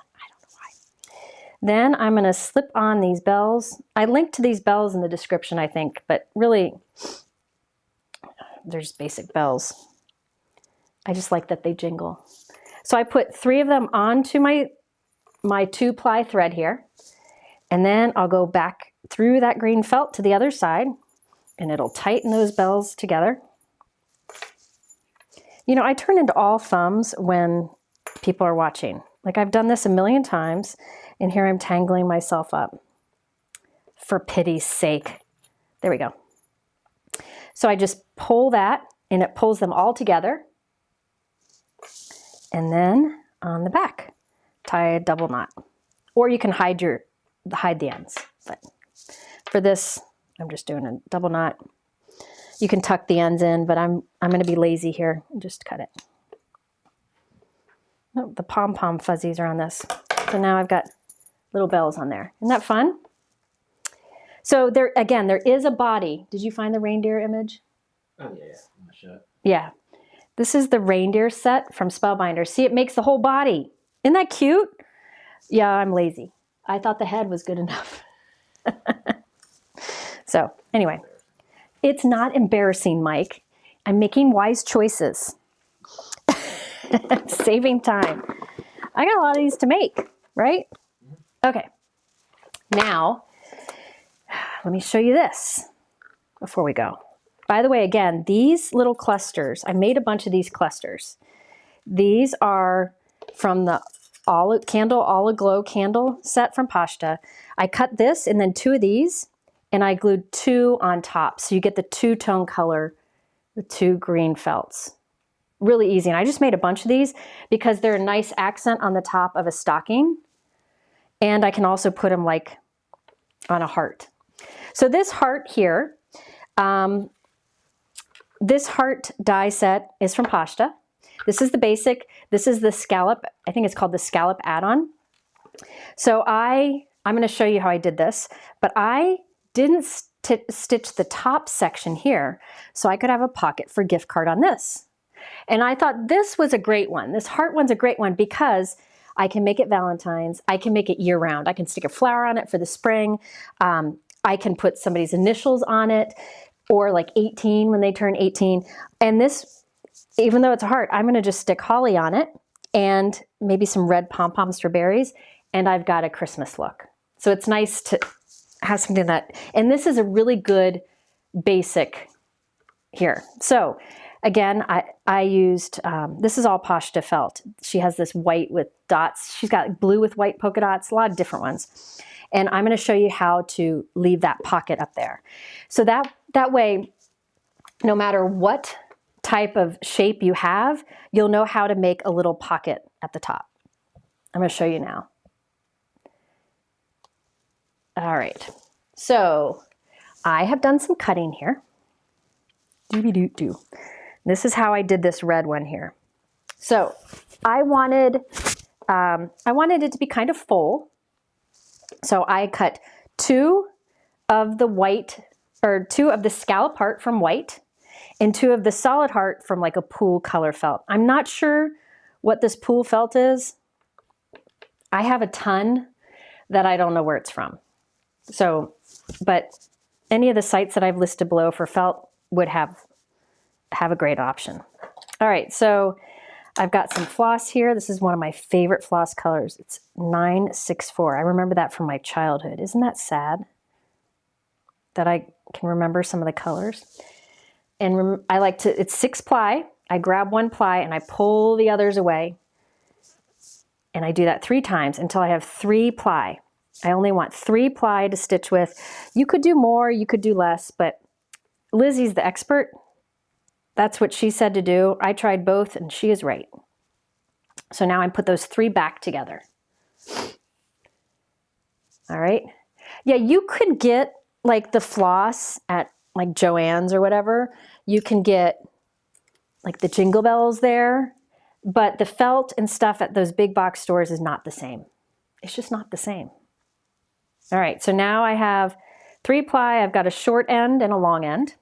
Then I'm going to slip on these bells. I linked to these bells in the description, I think, but really, they're just basic bells. I just like that they jingle. So I put 3 of them onto my 2-ply thread here, and then I'll go back through that green felt to the other side, and it'll tighten those bells together. You know, I turn into all thumbs when people are watching. Like I've done this a million times, and here I'm tangling myself up. For pity's sake. There we go. So I just pull that, and it pulls them all together. And then on the back, tie a double knot. Or you can hide the ends. But for this, I'm just doing a double knot. You can tuck the ends in, but I'm going to be lazy here and just cut it. Oh, the pom-pom fuzzies are on this. So now I've got little bells on there. Isn't that fun? So there is a body. Did you find the reindeer image? Oh, yeah. I'm going to show it. Yeah. This is the reindeer set from Spellbinders. See, it makes the whole body. Isn't that cute? Yeah, I'm lazy. I thought the head was good enough. So anyway, it's not embarrassing, Mike. I'm making wise choices. Saving time. I got a lot of these to make, right? Okay. Now, let me show you this before we go. By the way, again, these little clusters, I made a bunch of these clusters. These are from the Aglow candle set from Poshta. I cut this and then 2 of these, and I glued 2 on top. So you get the 2-tone color with 2 green felts. Really easy. And I just made a bunch of these because they're a nice accent on the top of a stocking. And I can also put them like on a heart. So this heart here, this heart die set is from Poshta. This is the basic. This is the scallop. I think it's called the scallop add-on. So I'm going to show you how I did this, but I didn't stitch the top section here, so I could have a pocket for gift card on this. And I thought this was a great one. This heart one's a great one because I can make it Valentine's. I can make it year round. I can stick a flower on it for the spring. I can put somebody's initials on it, or like 18 when they turn 18. And this, even though it's a heart, I'm gonna just stick holly on it and maybe some red pom-poms for berries, and I've got a Christmas look. So it's nice to have something that, and this is a really good basic here. So again, I used, this is all Poshta felt. She has this white with dots. She's got blue with white polka dots, a lot of different ones. And I'm gonna show you how to leave that pocket up there. So that way, no matter what type of shape you have, you'll know how to make a little pocket at the top. I'm gonna show you now. All right, so I have done some cutting here. Doo-be-doo-doo. This is how I did this red one here. So I wanted it to be kind of full. So I cut 2 of the white, or 2 of the scallop heart from white, and 2 of the solid heart from like a pool color felt. I'm not sure what this pool felt is. I have a ton that I don't know where it's from. So, but any of the sites that I've listed below for felt would have a great option. All right, so I've got some floss here. This is one of my favorite floss colors. It's 964. I remember that from my childhood. Isn't that sad that I can remember some of the colors? And I like to, it's 6 ply. I grab 1 ply and I pull the others away. And I do that 3 times until I have 3 ply. I only want 3 ply to stitch with. You could do more, you could do less, but Lizzie's the expert. That's what she said to do. I tried both and she is right. So now I put those 3 back together. All right. Yeah, you could get like the floss at like Joann's or whatever. You can get like the Jingle Bells there, but the felt and stuff at those big box stores is not the same. It's just not the same. All right, so now I have 3 ply. I've got a short end and a long end.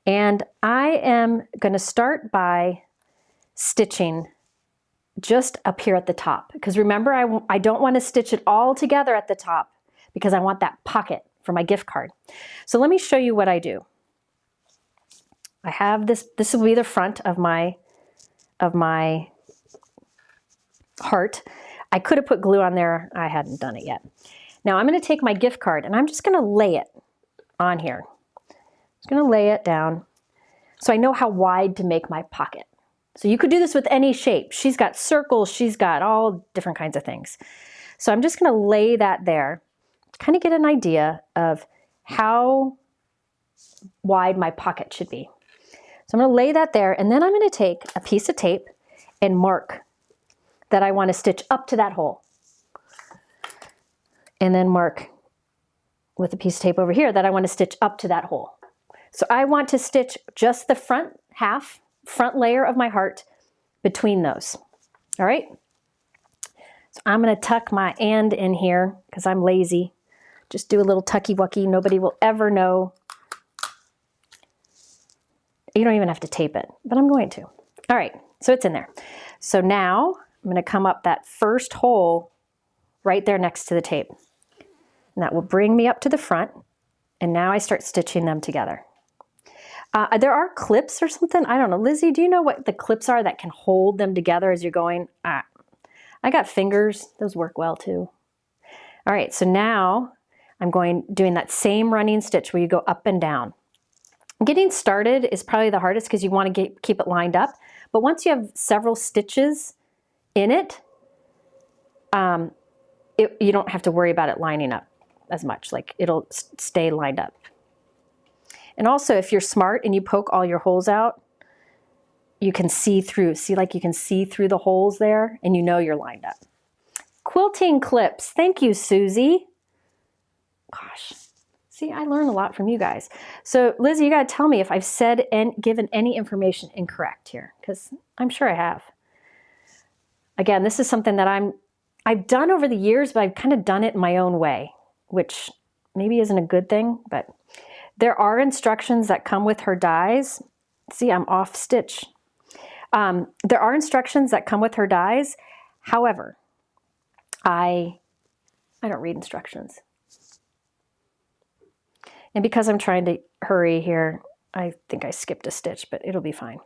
And I am going to start by stitching just up here at the top. Because remember, I don't want to stitch it all together at the top because I want that pocket for my gift card. So let me show you what I do. I have this will be the front of my heart. I could have put glue on there. I hadn't done it yet. Now I'm going to take my gift card and I'm just going to lay it on here. I'm going to lay it down so I know how wide to make my pocket. So you could do this with any shape. She's got circles. She's got all different kinds of things. So I'm just going to lay that there to kind of get an idea of how wide my pocket should be. So I'm going to lay that there, and then I'm going to take a piece of tape and mark that I want to stitch up to that hole. And then mark with a piece of tape over here that I want to stitch up to that hole. So I want to stitch just the front layer of my heart between those. All right. So I'm going to tuck my "and" in here because I'm lazy. Just do a little tucky-wucky. Nobody will ever know. You don't even have to tape it, but I'm going to. All right, so it's in there. So now I'm going to come up that first hole right there next to the tape. And that will bring me up to the front. And now I start stitching them together. There are clips or something. I don't know. Lizzie, do you know what the clips are that can hold them together as you're going? I got fingers. Those work well too. All right, so now I'm doing that same running stitch where you go up and down. Getting started is probably the hardest because you want to keep it lined up. But once you have several stitches in it, you don't have to worry about it lining up as much. Like it'll stay lined up. And also if you're smart and you poke all your holes out, you can see through. See, like you can see through the holes there and you know you're lined up. Quilting clips. Thank you, Susie. Gosh. See, I learn a lot from you guys. So Lizzie, you got to tell me if I've said and given any information incorrect here, because I'm sure I have. Again, this is something that I've done over the years, but I've kind of done it in my own way, which maybe isn't a good thing, but there are instructions that come with her dies. See, I'm off stitch. There are instructions that come with her dies. However, I don't read instructions. And because I'm trying to hurry here, I think I skipped a stitch, but it'll be fine.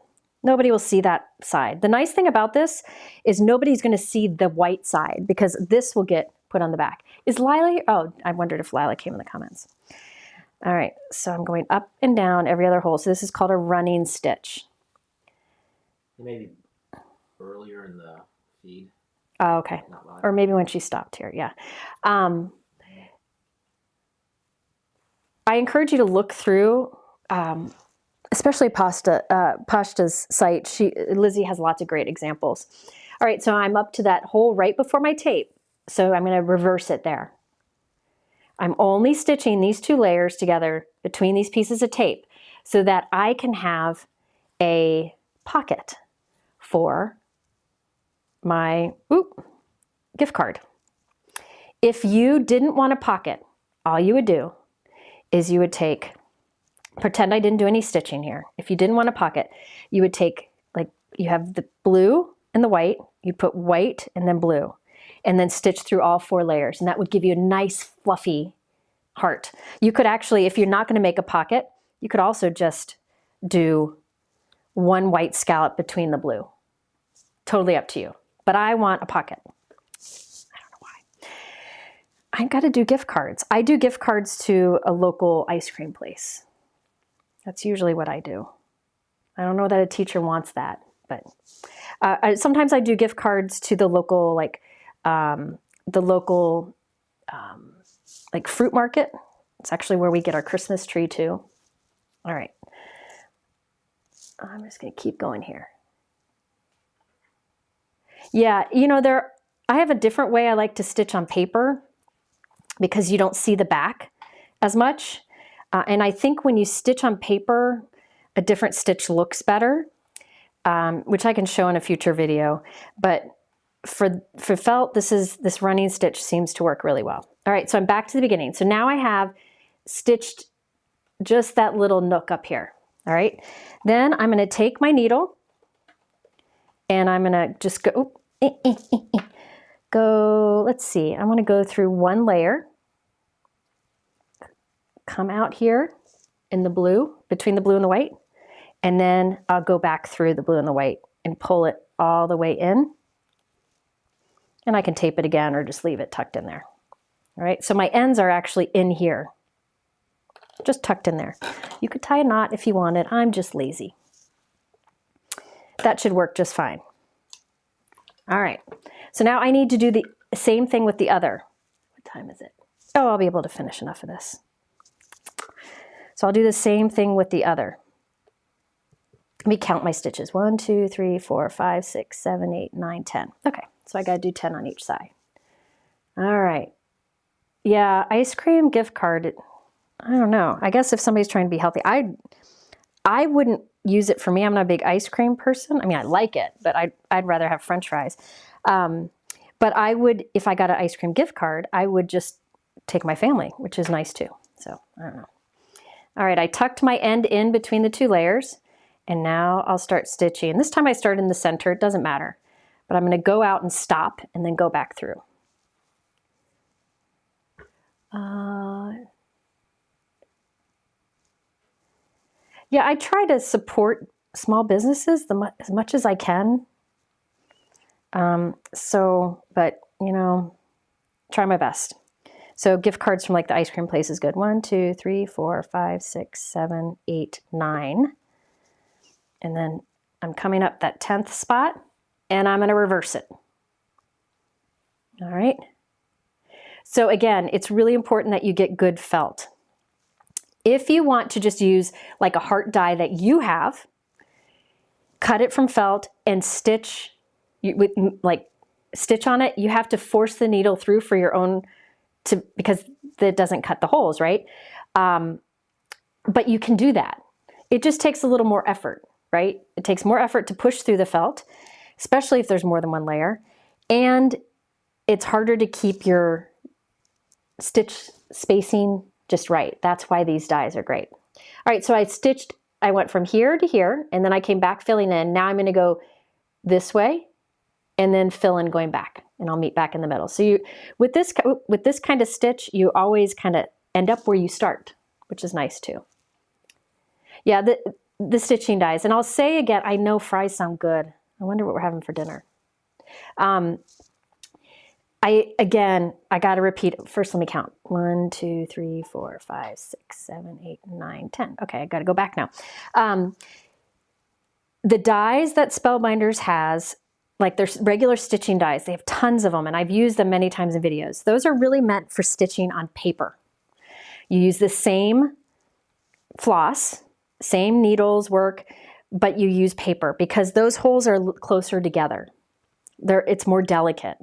Nobody will see that side. The nice thing about this is nobody's going to see the white side because this will get put on the back. Is Lila here? Oh, I wondered if Lila came in the comments. All right, so I'm going up and down every other hole. So this is called a running stitch. Maybe earlier in the feed. Oh, okay. Or maybe when she stopped here, yeah. I encourage you to look through, especially Poshta's site. Lizzie has lots of great examples. All right, so I'm up to that hole right before my tape. So I'm going to reverse it there. I'm only stitching these 2 layers together between these pieces of tape so that I can have a pocket for my gift card. If you didn't want a pocket, all you would do is you would pretend I didn't do any stitching here. If you didn't want a pocket, you would take, like, you have the blue and the white, you put white and then blue, and then stitch through all 4 layers, and that would give you a nice fluffy heart. You could actually, if you're not going to make a pocket, you could also just do 1 white scallop between the blue. Totally up to you. But I want a pocket. I don't know why. I've got to do gift cards. I do gift cards to a local ice cream place. That's usually what I do. I don't know that a teacher wants that, but sometimes I do gift cards to the local, like fruit market. It's actually where we get our Christmas tree too. All right. I'm just going to keep going here. Yeah, you know, I have a different way I like to stitch on paper because you don't see the back as much. And I think when you stitch on paper, a different stitch looks better, which I can show in a future video. But for felt, this running stitch seems to work really well. All right, so I'm back to the beginning. So now I have stitched just that little nook up here. All right, then I'm going to take my needle and I'm going to just go, let's see, I want to go through 1 layer, come out here in the blue, between the blue and the white, and then I'll go back through the blue and the white and pull it all the way in. And I can tape it again or just leave it tucked in there. All right, so my ends are actually in here, just tucked in there. You could tie a knot if you wanted. I'm just lazy. That should work just fine. All right, so now I need to do the same thing with the other. What time is it? Oh, I'll be able to finish enough of this. So I'll do the same thing with the other. Let me count my stitches. 1, 2, 3, 4, 5, 6, 7, 8, 9, 10. Okay, so I got to do 10 on each side. All right. Yeah, ice cream gift card. I don't know. I guess if somebody's trying to be healthy, I wouldn't use it for me. I'm not a big ice cream person. I mean, I like it, but I'd rather have French fries. But I would, if I got an ice cream gift card, I would just take my family, which is nice too. So I don't know. All right, I tucked my end in between the 2 layers, and now I'll start stitching. And this time I start in the center. It doesn't matter, but I'm going to go out and stop and then go back through. Yeah, I try to support small businesses as much as I can. But you know, try my best. So gift cards from like the ice cream place is good. 1, 2, 3, 4, 5, 6, 7, 8, 9. And then I'm coming up that 10th spot and I'm going to reverse it. All right. So again, it's really important that you get good felt. If you want to just use like a heart die that you have, cut it from felt and stitch with stitch on it. You have to force the needle through for your own, because it doesn't cut the holes, right? But you can do that. It just takes a little more effort, right? It takes more effort to push through the felt, especially if there's more than 1 layer. And it's harder to keep your stitch spacing just right. That's why these dies are great. All right, so I went from here to here, and then I came back filling in. Now I'm going to go this way and then fill in going back. and I'll meet back in the middle. So you, with this kind of stitch, you always kind of end up where you start, which is nice too. Yeah, the stitching dies. And I'll say again, I know fries sound good. I wonder what we're having for dinner. I got to repeat. First, let me count. 1, 2, 3, 4, 5, 6, 7, 8, 9, 10. Okay, I got to go back now. The dies that Spellbinders has, like their regular stitching dies, they have tons of them, and I've used them many times in videos. Those are really meant for stitching on paper. You use the same floss, same needles work, but you use paper because those holes are closer together. It's more delicate.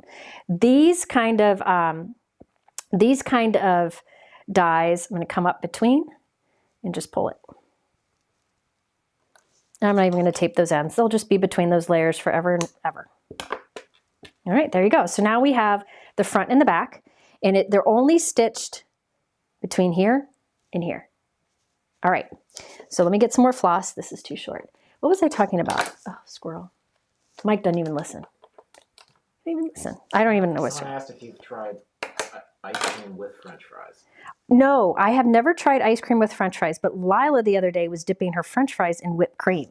These kind of dies, I'm going to come up between and just pull it. And I'm not even going to tape those ends. They'll just be between those layers forever and ever. All right, there you go. So now we have the front and the back, and they're only stitched between here and here. All right, so let me get some more floss. This is too short. What was I talking about? Oh, squirrel. Mike doesn't even listen. Even listen. I don't even know what's. Someone asked if you've tried ice cream with French fries. No, I have never tried ice cream with French fries, but Lila the other day was dipping her French fries in whipped cream.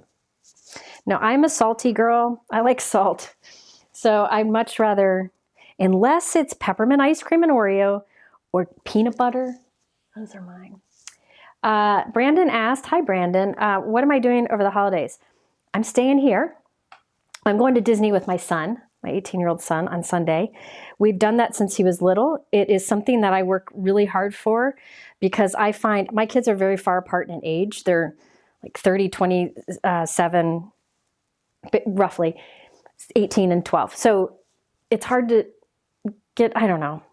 Now, I'm a salty girl. I like salt. So I'd much rather, unless it's peppermint ice cream and Oreo or peanut butter. Those are mine. Brandon asked, hi Brandon, what am I doing over the holidays? I'm staying here. I'm going to Disney with my son, my 18-year-old son, on Sunday. We've done that since he was little. It is something that I work really hard for because I find my kids are very far apart in age. They're like 30, 27, roughly 18 and 12. So it's hard to get, I don't know.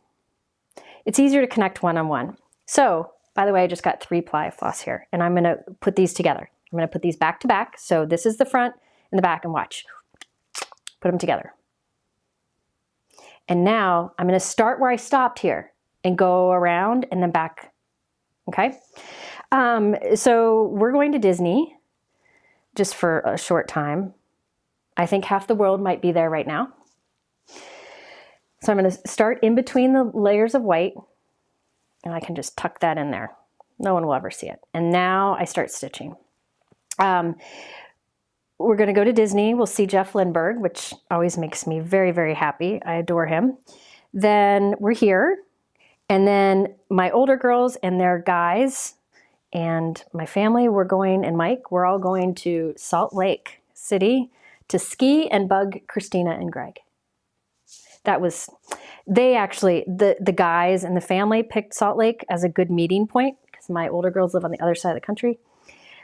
It's easier to connect one-on-one. So, by the way, I just got 3-ply floss here, and I'm going to put these together. I'm going to put these back to back. So this is the front and the back, and watch. Put them together. And now I'm going to start where I stopped here and go around and then back. Okay. So we're going to Disney just for a short time. I think half the world might be there right now. So I'm going to start in between the layers of white, and I can just tuck that in there. No one will ever see it. And now I start stitching. We're going to go to Disney. We'll see Jeff Lindbergh, which always makes me very, very happy. I adore him. Then we're here. And then my older girls and their guys and my family, and Mike, we're all going to Salt Lake City to ski and bug Christina and Greg. The guys and the family picked Salt Lake as a good meeting point because my older girls live on the other side of the country.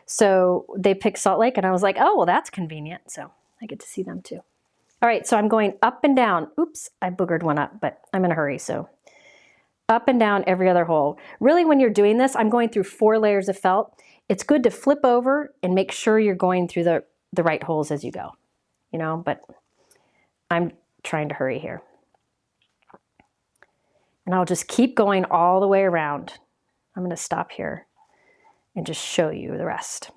So they picked Salt Lake, and I was like, oh, well, that's convenient. So I get to see them too. All right, so I'm going up and down. Oops, I boogered one up, but I'm in a hurry. So up and down every other hole. Really, when you're doing this, I'm going through 4 layers of felt. It's good to flip over and make sure you're going through the right holes as you go, but I'm trying to hurry here. And I'll just keep going all the way around. I'm going to stop here and just show you the rest.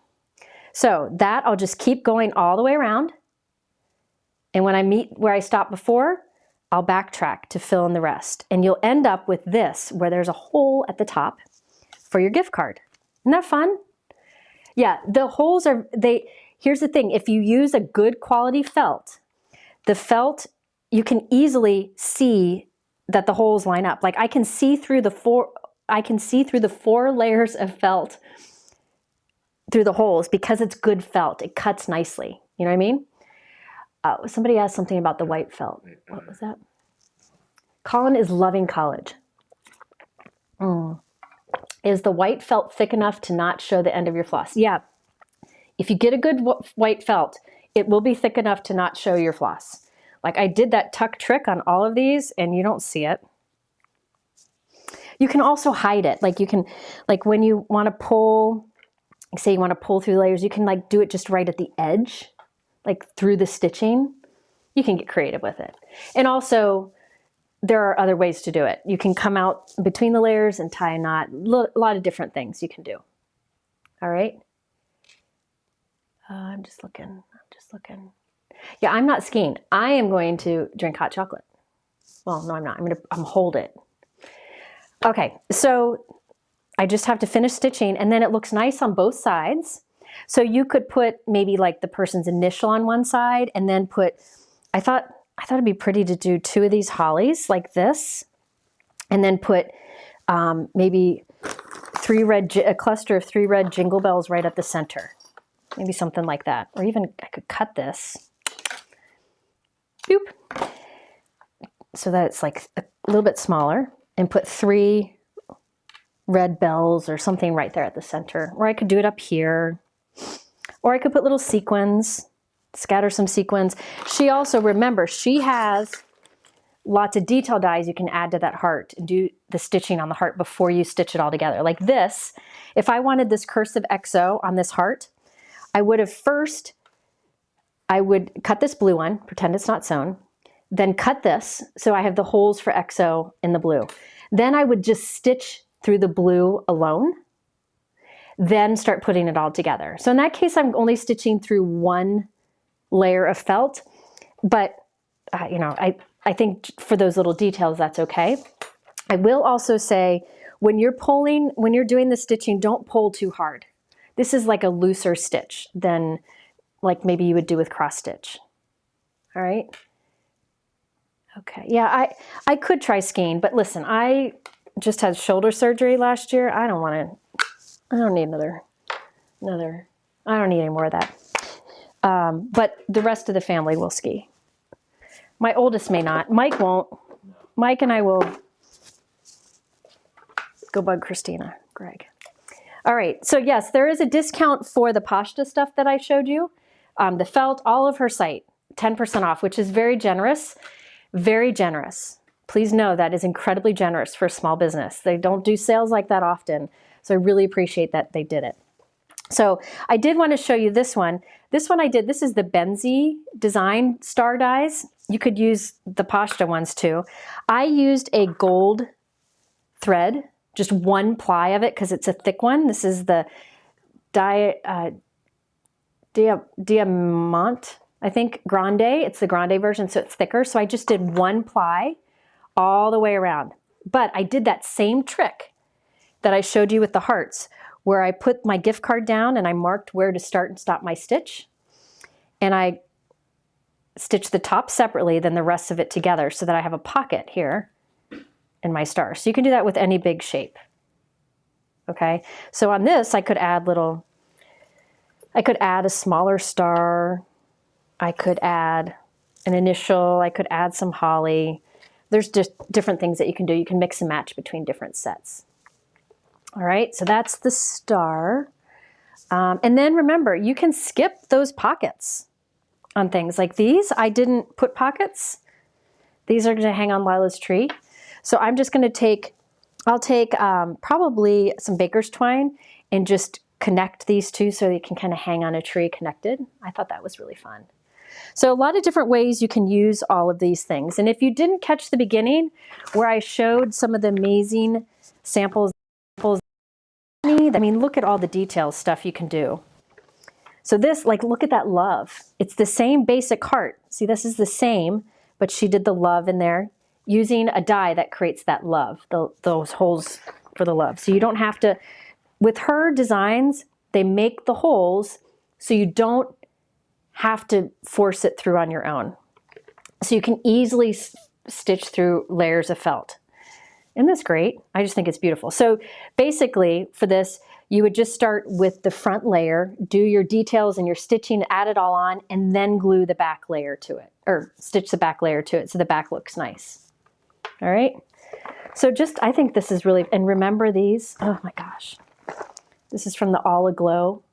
So that I'll just keep going all the way around. And when I meet where I stopped before, I'll backtrack to fill in the rest. And you'll end up with this, where there's a hole at the top for your gift card. Isn't that fun? Yeah, the holes here's the thing. If you use a good quality felt, the felt, you can easily see that the holes line up. Like I can see through the 4 layers of felt through the holes because it's good felt. It cuts nicely. You know what I mean? Somebody asked something about the white felt. What was that? Colin is loving college. Is the white felt thick enough to not show the end of your floss? Yeah. If you get a good white felt, it will be thick enough to not show your floss. Like I did that tuck trick on all of these and you don't see it. You can also hide it. Like when you want to pull, say you want to pull through layers, you can do it just right at the edge, like through the stitching. You can get creative with it. And also there are other ways to do it. You can come out between the layers and tie a knot. A lot of different things you can do. All right. I'm just looking. Yeah, I'm not skiing. I am going to drink hot chocolate. Well, no, I'm not. I'm hold it. Okay, so I just have to finish stitching, and then it looks nice on both sides. So you could put maybe like the person's initial on one side, and then put, I thought it'd be pretty to do 2 of these hollies like this, and then put maybe a cluster of 3 red jingle bells right at the center. Maybe something like that. Or even I could cut this. Boop. So that it's like a little bit smaller, and put 3 red bells or something right there at the center. Or I could do it up here. Or I could put little sequins, scatter some sequins. She also, remember, she has lots of detail dies you can add to that heart and do the stitching on the heart before you stitch it all together. Like this, if I wanted this cursive XO on this heart, I would cut this blue one, pretend it's not sewn, then cut this, so I have the holes for XO in the blue. Then I would just stitch through the blue alone, then start putting it all together. So in that case, I'm only stitching through 1 layer of felt, but you know, I think for those little details, that's okay. I will also say, when you're doing the stitching, don't pull too hard. This is like a looser stitch than like maybe you would do with cross stitch. All right. Okay. Yeah, I could try skein, but listen, I just had shoulder surgery last year. I don't need I don't need any more of that. But the rest of the family will ski. My oldest may not. Mike won't. Mike and I will go bug Christina, Greg. All right, so yes, there is a discount for the Poshta stuff that I showed you. The felt, all of her site, 10% off, which is very generous, very generous. Please know that is incredibly generous for a small business. They don't do sales like that often, so I really appreciate that they did it. So I did want to show you this one. This one I did, this is the Benzie Design star dies. You could use the Poshta ones too. I used a gold thread, just 1 ply of it because it's a thick one. This is the Diamant, I think, Grande. It's the Grande version, so it's thicker. So I just did 1 ply all the way around. But I did that same trick that I showed you with the hearts, where I put my gift card down and I marked where to start and stop my stitch. And I stitched the top separately, then the rest of it together, so that I have a pocket here in my star. So you can do that with any big shape. Okay, so on this I could add a smaller star, I could add an initial, I could add some holly. There's just different things that you can do. You can mix and match between different sets. All right, so that's the star. And then remember, you can skip those pockets on things like these. I didn't put pockets. These are gonna hang on Lila's tree. So I'm just gonna I'll take probably some baker's twine and just connect these two so you can kind of hang on a tree connected. I thought that was really fun. So a lot of different ways you can use all of these things. And if you didn't catch the beginning where I showed some of the amazing samples, I mean, look at all the details stuff you can do. So this, like, look at that love. It's the same basic heart. See, this is the same, but she did the love in there using a die that creates that love, those holes for the love. So you don't have to, with her designs, they make the holes so you don't have to force it through on your own. So you can easily stitch through layers of felt. Isn't this great? I just think it's beautiful. So basically for this, you would just start with the front layer, do your details and your stitching, add it all on, and then glue the back layer to it, or stitch the back layer to it so the back looks nice. All right. So just, I think this is really, and remember these, oh my gosh. This is from the Aglow.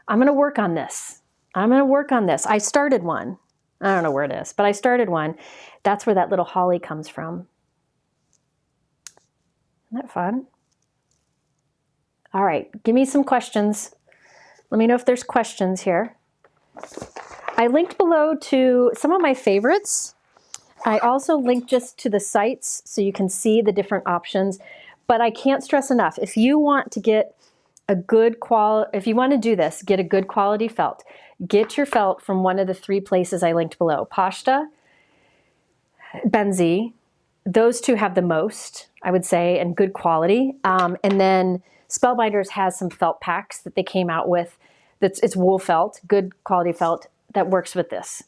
I'm going to work on this. I started one. I don't know where it is, but I started one. That's where that little holly comes from. Isn't that fun? All right, give me some questions. Let me know if there's questions here. I linked below to some of my favorites. I also linked just to the sites so you can see the different options, but I can't stress enough, if you want to get a good quality, if you want to do this, get a good quality felt. Get your felt from one of the 3 places I linked below. Poshta, Benzie, those two have the most, I would say, and good quality. And then Spellbinders has some felt packs that they came out with. It's wool felt, good quality felt that works with this.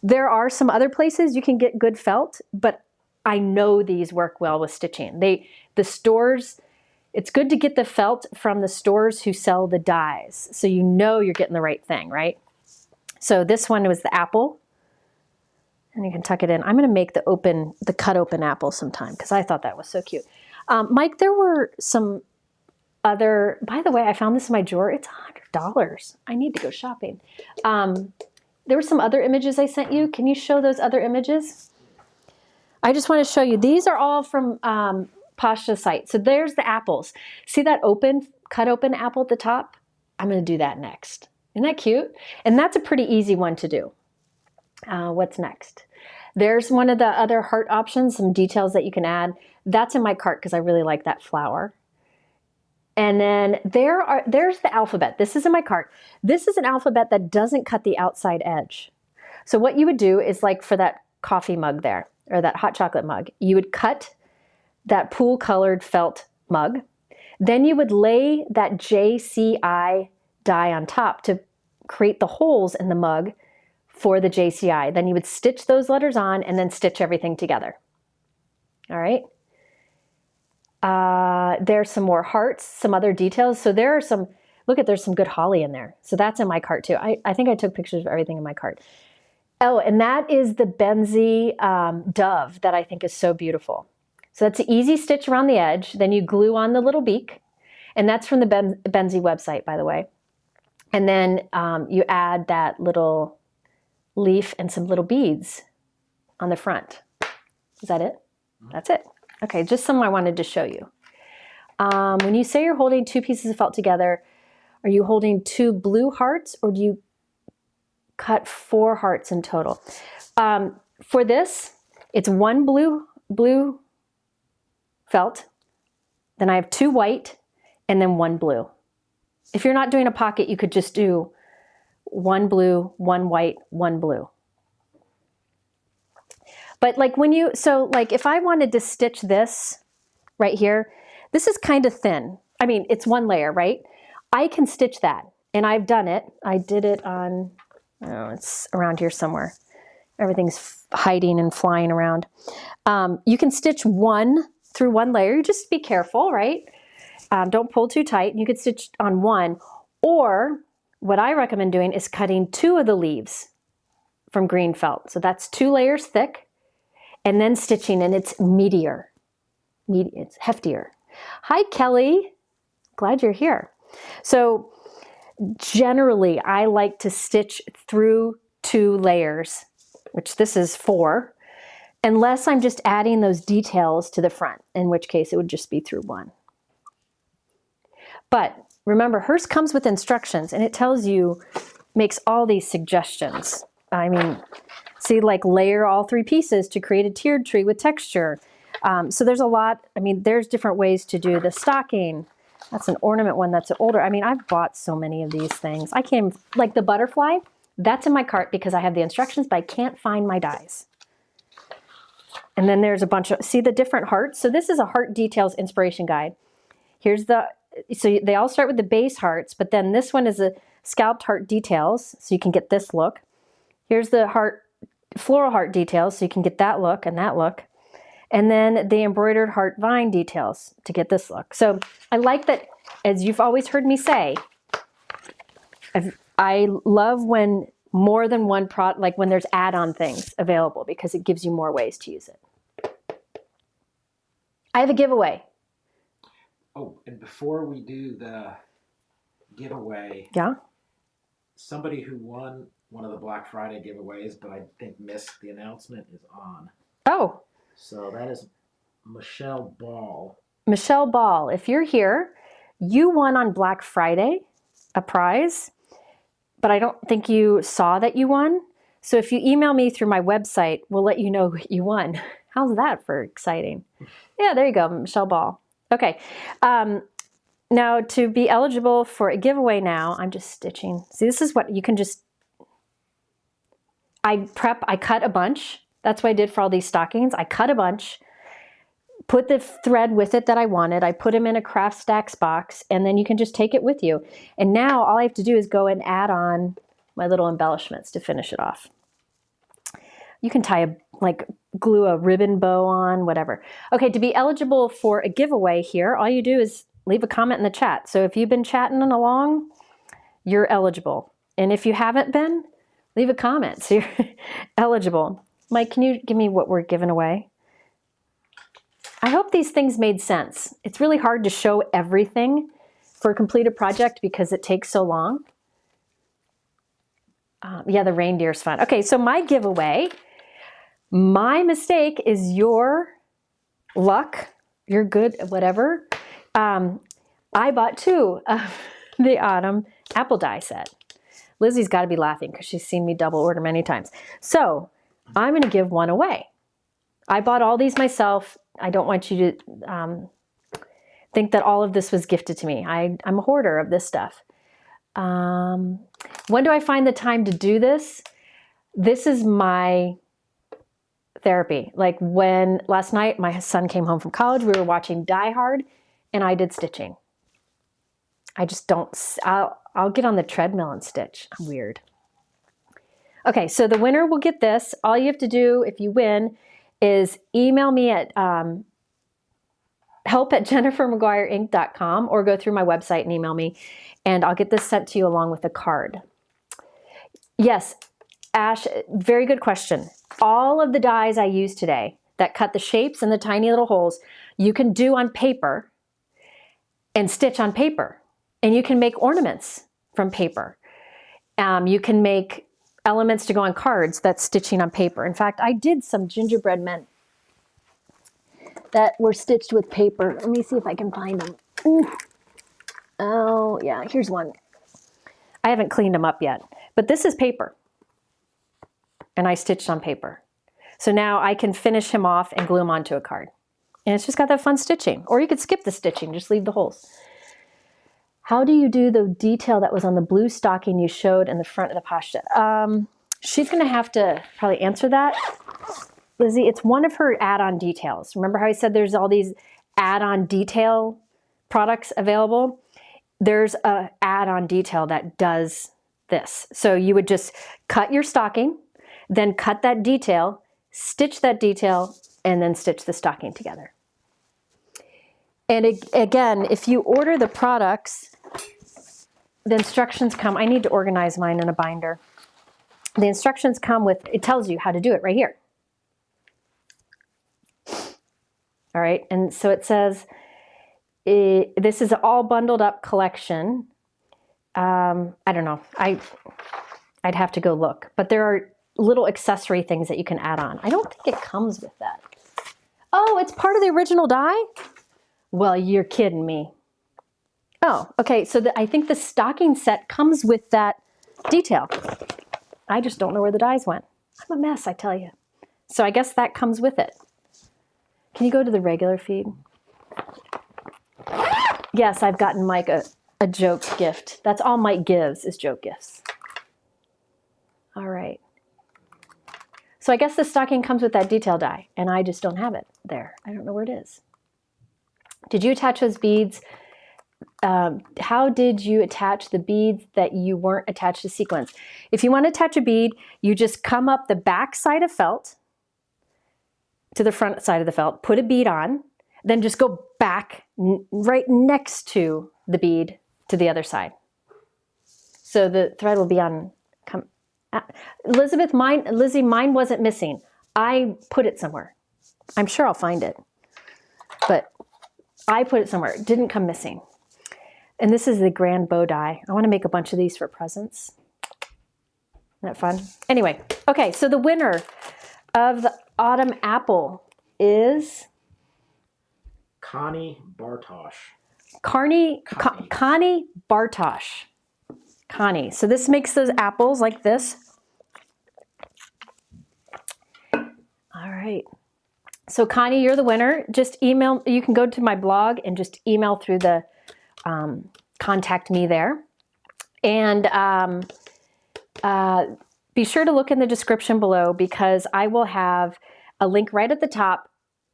There are some other places you can get good felt, but I know these work well with stitching. The stores, it's good to get the felt from the stores who sell the dyes, so you know you're getting the right thing, right? So this one was the apple, and you can tuck it in. I'm going to make the cut open apple sometime because I thought that was so cute. Mike, there were some other, by the way, I found this in my drawer. It's $100. I need to go shopping. There were some other images I sent you. Can you show those other images? I just want to show you. These are all from Poshta site. So there's the apples. See that cut open apple at the top? I'm going to do that next. Isn't that cute? And that's a pretty easy one to do. What's next? There's one of the other heart options, some details that you can add. That's in my cart because I really like that flower. And then there's the alphabet. This is in my cart. This is an alphabet that doesn't cut the outside edge. So what you would do is, like for that coffee mug there, or that hot chocolate mug, you would cut that pool colored felt mug. Then you would lay that JCI die on top to create the holes in the mug for the JCI. Then you would stitch those letters on and then stitch everything together. All right. There's some more hearts, some other details. So there are some, there's some good holly in there. So that's in my cart too. I think I took pictures of everything in my cart. Oh, and that is the Benzie dove that I think is so beautiful. So that's an easy stitch around the edge. Then you glue on the little beak. And that's from the Benzie website, by the way. And then you add that little leaf and some little beads on the front. Is that it? That's it. Okay, just some I wanted to show you. When you say you're holding two pieces of felt together, are you holding two blue hearts, or do you cut 4 hearts in total? For this, it's one blue felt, then I have 2 white, and then 1 blue. If you're not doing a pocket, you could just do 1 blue, 1 white, 1 blue. But like if I wanted to stitch this right here, this is kind of thin. I mean, it's 1 layer, right? I can stitch that, and I've done it. I did it on, it's around here somewhere. Everything's hiding and flying around. You can stitch 1 through 1 layer. You just be careful, right? Don't pull too tight. You could stitch on 1, or what I recommend doing is cutting 2 of the leaves from green felt. So that's 2 layers thick, and then stitching, and it's meatier. It's heftier. Hi, Kelly. Glad you're here. So generally, I like to stitch through 2 layers, which this is 4, unless I'm just adding those details to the front, in which case it would just be through 1. But remember, hers comes with instructions, and it tells you, makes all these suggestions. I mean, see, like layer all 3 pieces to create a tiered tree with texture. So there's a lot, I mean, there's different ways to do the stocking. That's an ornament one that's older. I mean, I've bought so many of these things. I can't, like the butterfly, that's in my cart because I have the instructions, but I can't find my dies. And then there's a bunch of, see the different hearts? So this is a heart details inspiration guide. Here's so they all start with the base hearts, but then this one is a scalloped heart details, so you can get this look. Here's the floral heart details, so you can get that look and that look. And then the embroidered heart vine details to get this look. So I like that, as you've always heard me say, I love when more than one product, like when there's add-on things available, because it gives you more ways to use it. I have a giveaway. Oh, and before we do the giveaway, Yeah. Somebody who won one of the Black Friday giveaways, but I think missed the announcement, is on. Oh. So that is Michelle Ball. Michelle Ball, if you're here, you won on Black Friday a prize, but I don't think you saw that you won. So if you email me through my website, we'll let you know what you won. How's that for exciting? Yeah, there you go, Michelle Ball. Okay. Now to be eligible for a giveaway now, I'm just stitching. See, this is what you can just, I cut a bunch That's what I did for all these stockings. I cut a bunch, put the thread with it that I wanted. I put them in a Craft Stacks box, and then you can just take it with you. And now all I have to do is go and add on my little embellishments to finish it off. You can glue a ribbon bow on, whatever. Okay, to be eligible for a giveaway here, all you do is leave a comment in the chat. So if you've been chatting along, you're eligible. And if you haven't been, leave a comment so you're eligible. Mike, can you give me what we're giving away? I hope these things made sense. It's really hard to show everything for a completed project because it takes so long. Yeah, the reindeer's fun. Okay, so my giveaway, my mistake is your luck. You're good, whatever. I bought 2 of the autumn apple die set. Lizzie's got to be laughing because she's seen me double order many times. So I'm going to give one away. I bought all these myself. I don't want you to think that all of this was gifted to me. I'm a hoarder of this stuff. When do I find the time to do this? This is my therapy. Like when last night my son came home from college, we were watching Die Hard and I did stitching. I just don't, I'll get on the treadmill and stitch. I'm weird. Okay, so the winner will get this. All you have to do if you win is email me at help@jennifermcguireinc.com or go through my website and email me, and I'll get this sent to you along with a card. Yes, Ash, very good question. All of the dies I used today that cut the shapes and the tiny little holes, you can do on paper and stitch on paper. And you can make ornaments from paper. You can make elements to go on cards that's stitching on paper. In fact, I did some gingerbread men that were stitched with paper. Let me see if I can find them. Ooh. Oh, yeah, here's one. I haven't cleaned them up yet, but this is paper. And I stitched on paper. So now I can finish him off and glue him onto a card. And it's just got that fun stitching. Or you could skip the stitching, just leave the holes. How do you do the detail that was on the blue stocking you showed in the front of the Poshta? She's going to have to probably answer that. Lizzie, it's one of her add-on details. Remember how I said there's all these add-on detail products available? There's a add-on detail that does this. So you would just cut your stocking, then cut that detail, stitch that detail, and then stitch the stocking together. And again, if you order the products, the instructions come. I need to organize mine in a binder. The instructions come with, it tells you how to do it right here. All right, and so it says, this is an all bundled up collection. I don't know, I'd have to go look, but there are little accessory things that you can add on. I don't think it comes with that. Oh, it's part of the original die? Well, you're kidding me. Oh, okay, so I think the stocking set comes with that detail. I just don't know where the dies went. I'm a mess, I tell you. So I guess that comes with it. Can you go to the regular feed? Yes, I've gotten Mike a joke gift. That's all Mike gives is joke gifts. All right. So I guess the stocking comes with that detail die, and I just don't have it there. I don't know where it is. Did you attach those beads? How did you attach the beads that you weren't attached to sequins? If you want to attach a bead, you just come up the back side of felt to the front side of the felt, put a bead on, then just go back right next to the bead to the other side. So the thread will be on. Lizzie, mine wasn't missing. I put it somewhere. I'm sure I'll find it, but I put it somewhere. It didn't come missing. And this is the grand bow die. I want to make a bunch of these for presents. Isn't that fun? Anyway, okay, so the winner of the autumn apple is Connie Bartosh. Connie Bartosh. Connie. So this makes those apples like this. All right. So Connie, you're the winner. Just email, you can go to my blog and just email through the contact me there. And be sure to look in the description below because I will have a link right at the top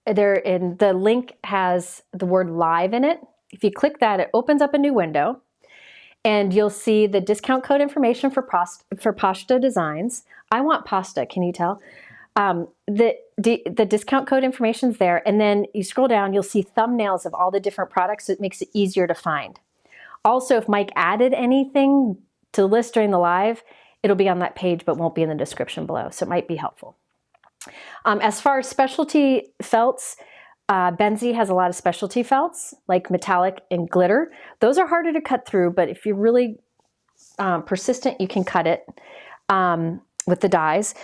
there, and the link has the word live in it. If you click that, it opens up a new window and you'll see the discount code information for Poshta Designs. I want pasta, can you tell? The discount code information is there, and then you scroll down, you'll see thumbnails of all the different products, so it makes it easier to find. Also, if Mike added anything to the list during the live, it'll be on that page but won't be in the description below, so it might be helpful. As far as specialty felts, Benzie has a lot of specialty felts like metallic and glitter. Those are harder to cut through, but if you're really persistent, you can cut it with the dies.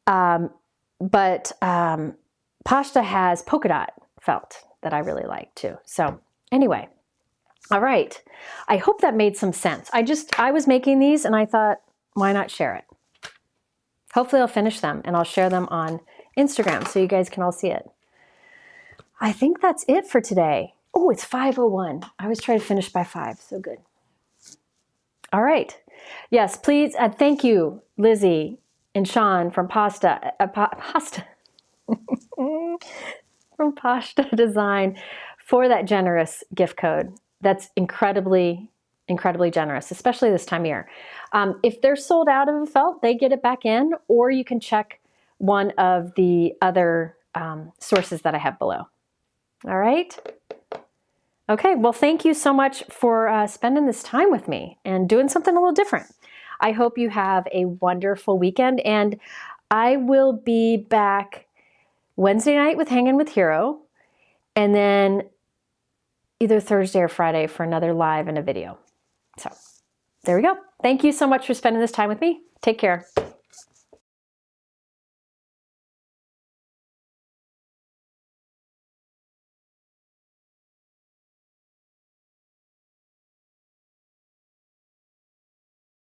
But Poshta has polka dot felt that I really like too. So anyway, all right. I hope that made some sense. I was making these and I thought, why not share it? Hopefully I'll finish them and I'll share them on Instagram so you guys can all see it. I think that's it for today. Oh, it's 5:01. I always try to finish by 5. So good. All right. Yes, please. Thank you, Lizzie and Sean from Postha from Poshta Design for that generous gift code. That's incredibly generous, especially this time of year. If they're sold out of a felt, they get it back in, or you can check one of the other sources that I have below. All right. Okay. Well, thank you so much for spending this time with me and doing something a little different. I hope you have a wonderful weekend, and I will be back Wednesday night with Hanging with Hero, and then either Thursday or Friday for another live and a video. So there we go. Thank you so much for spending this time with me. Take care.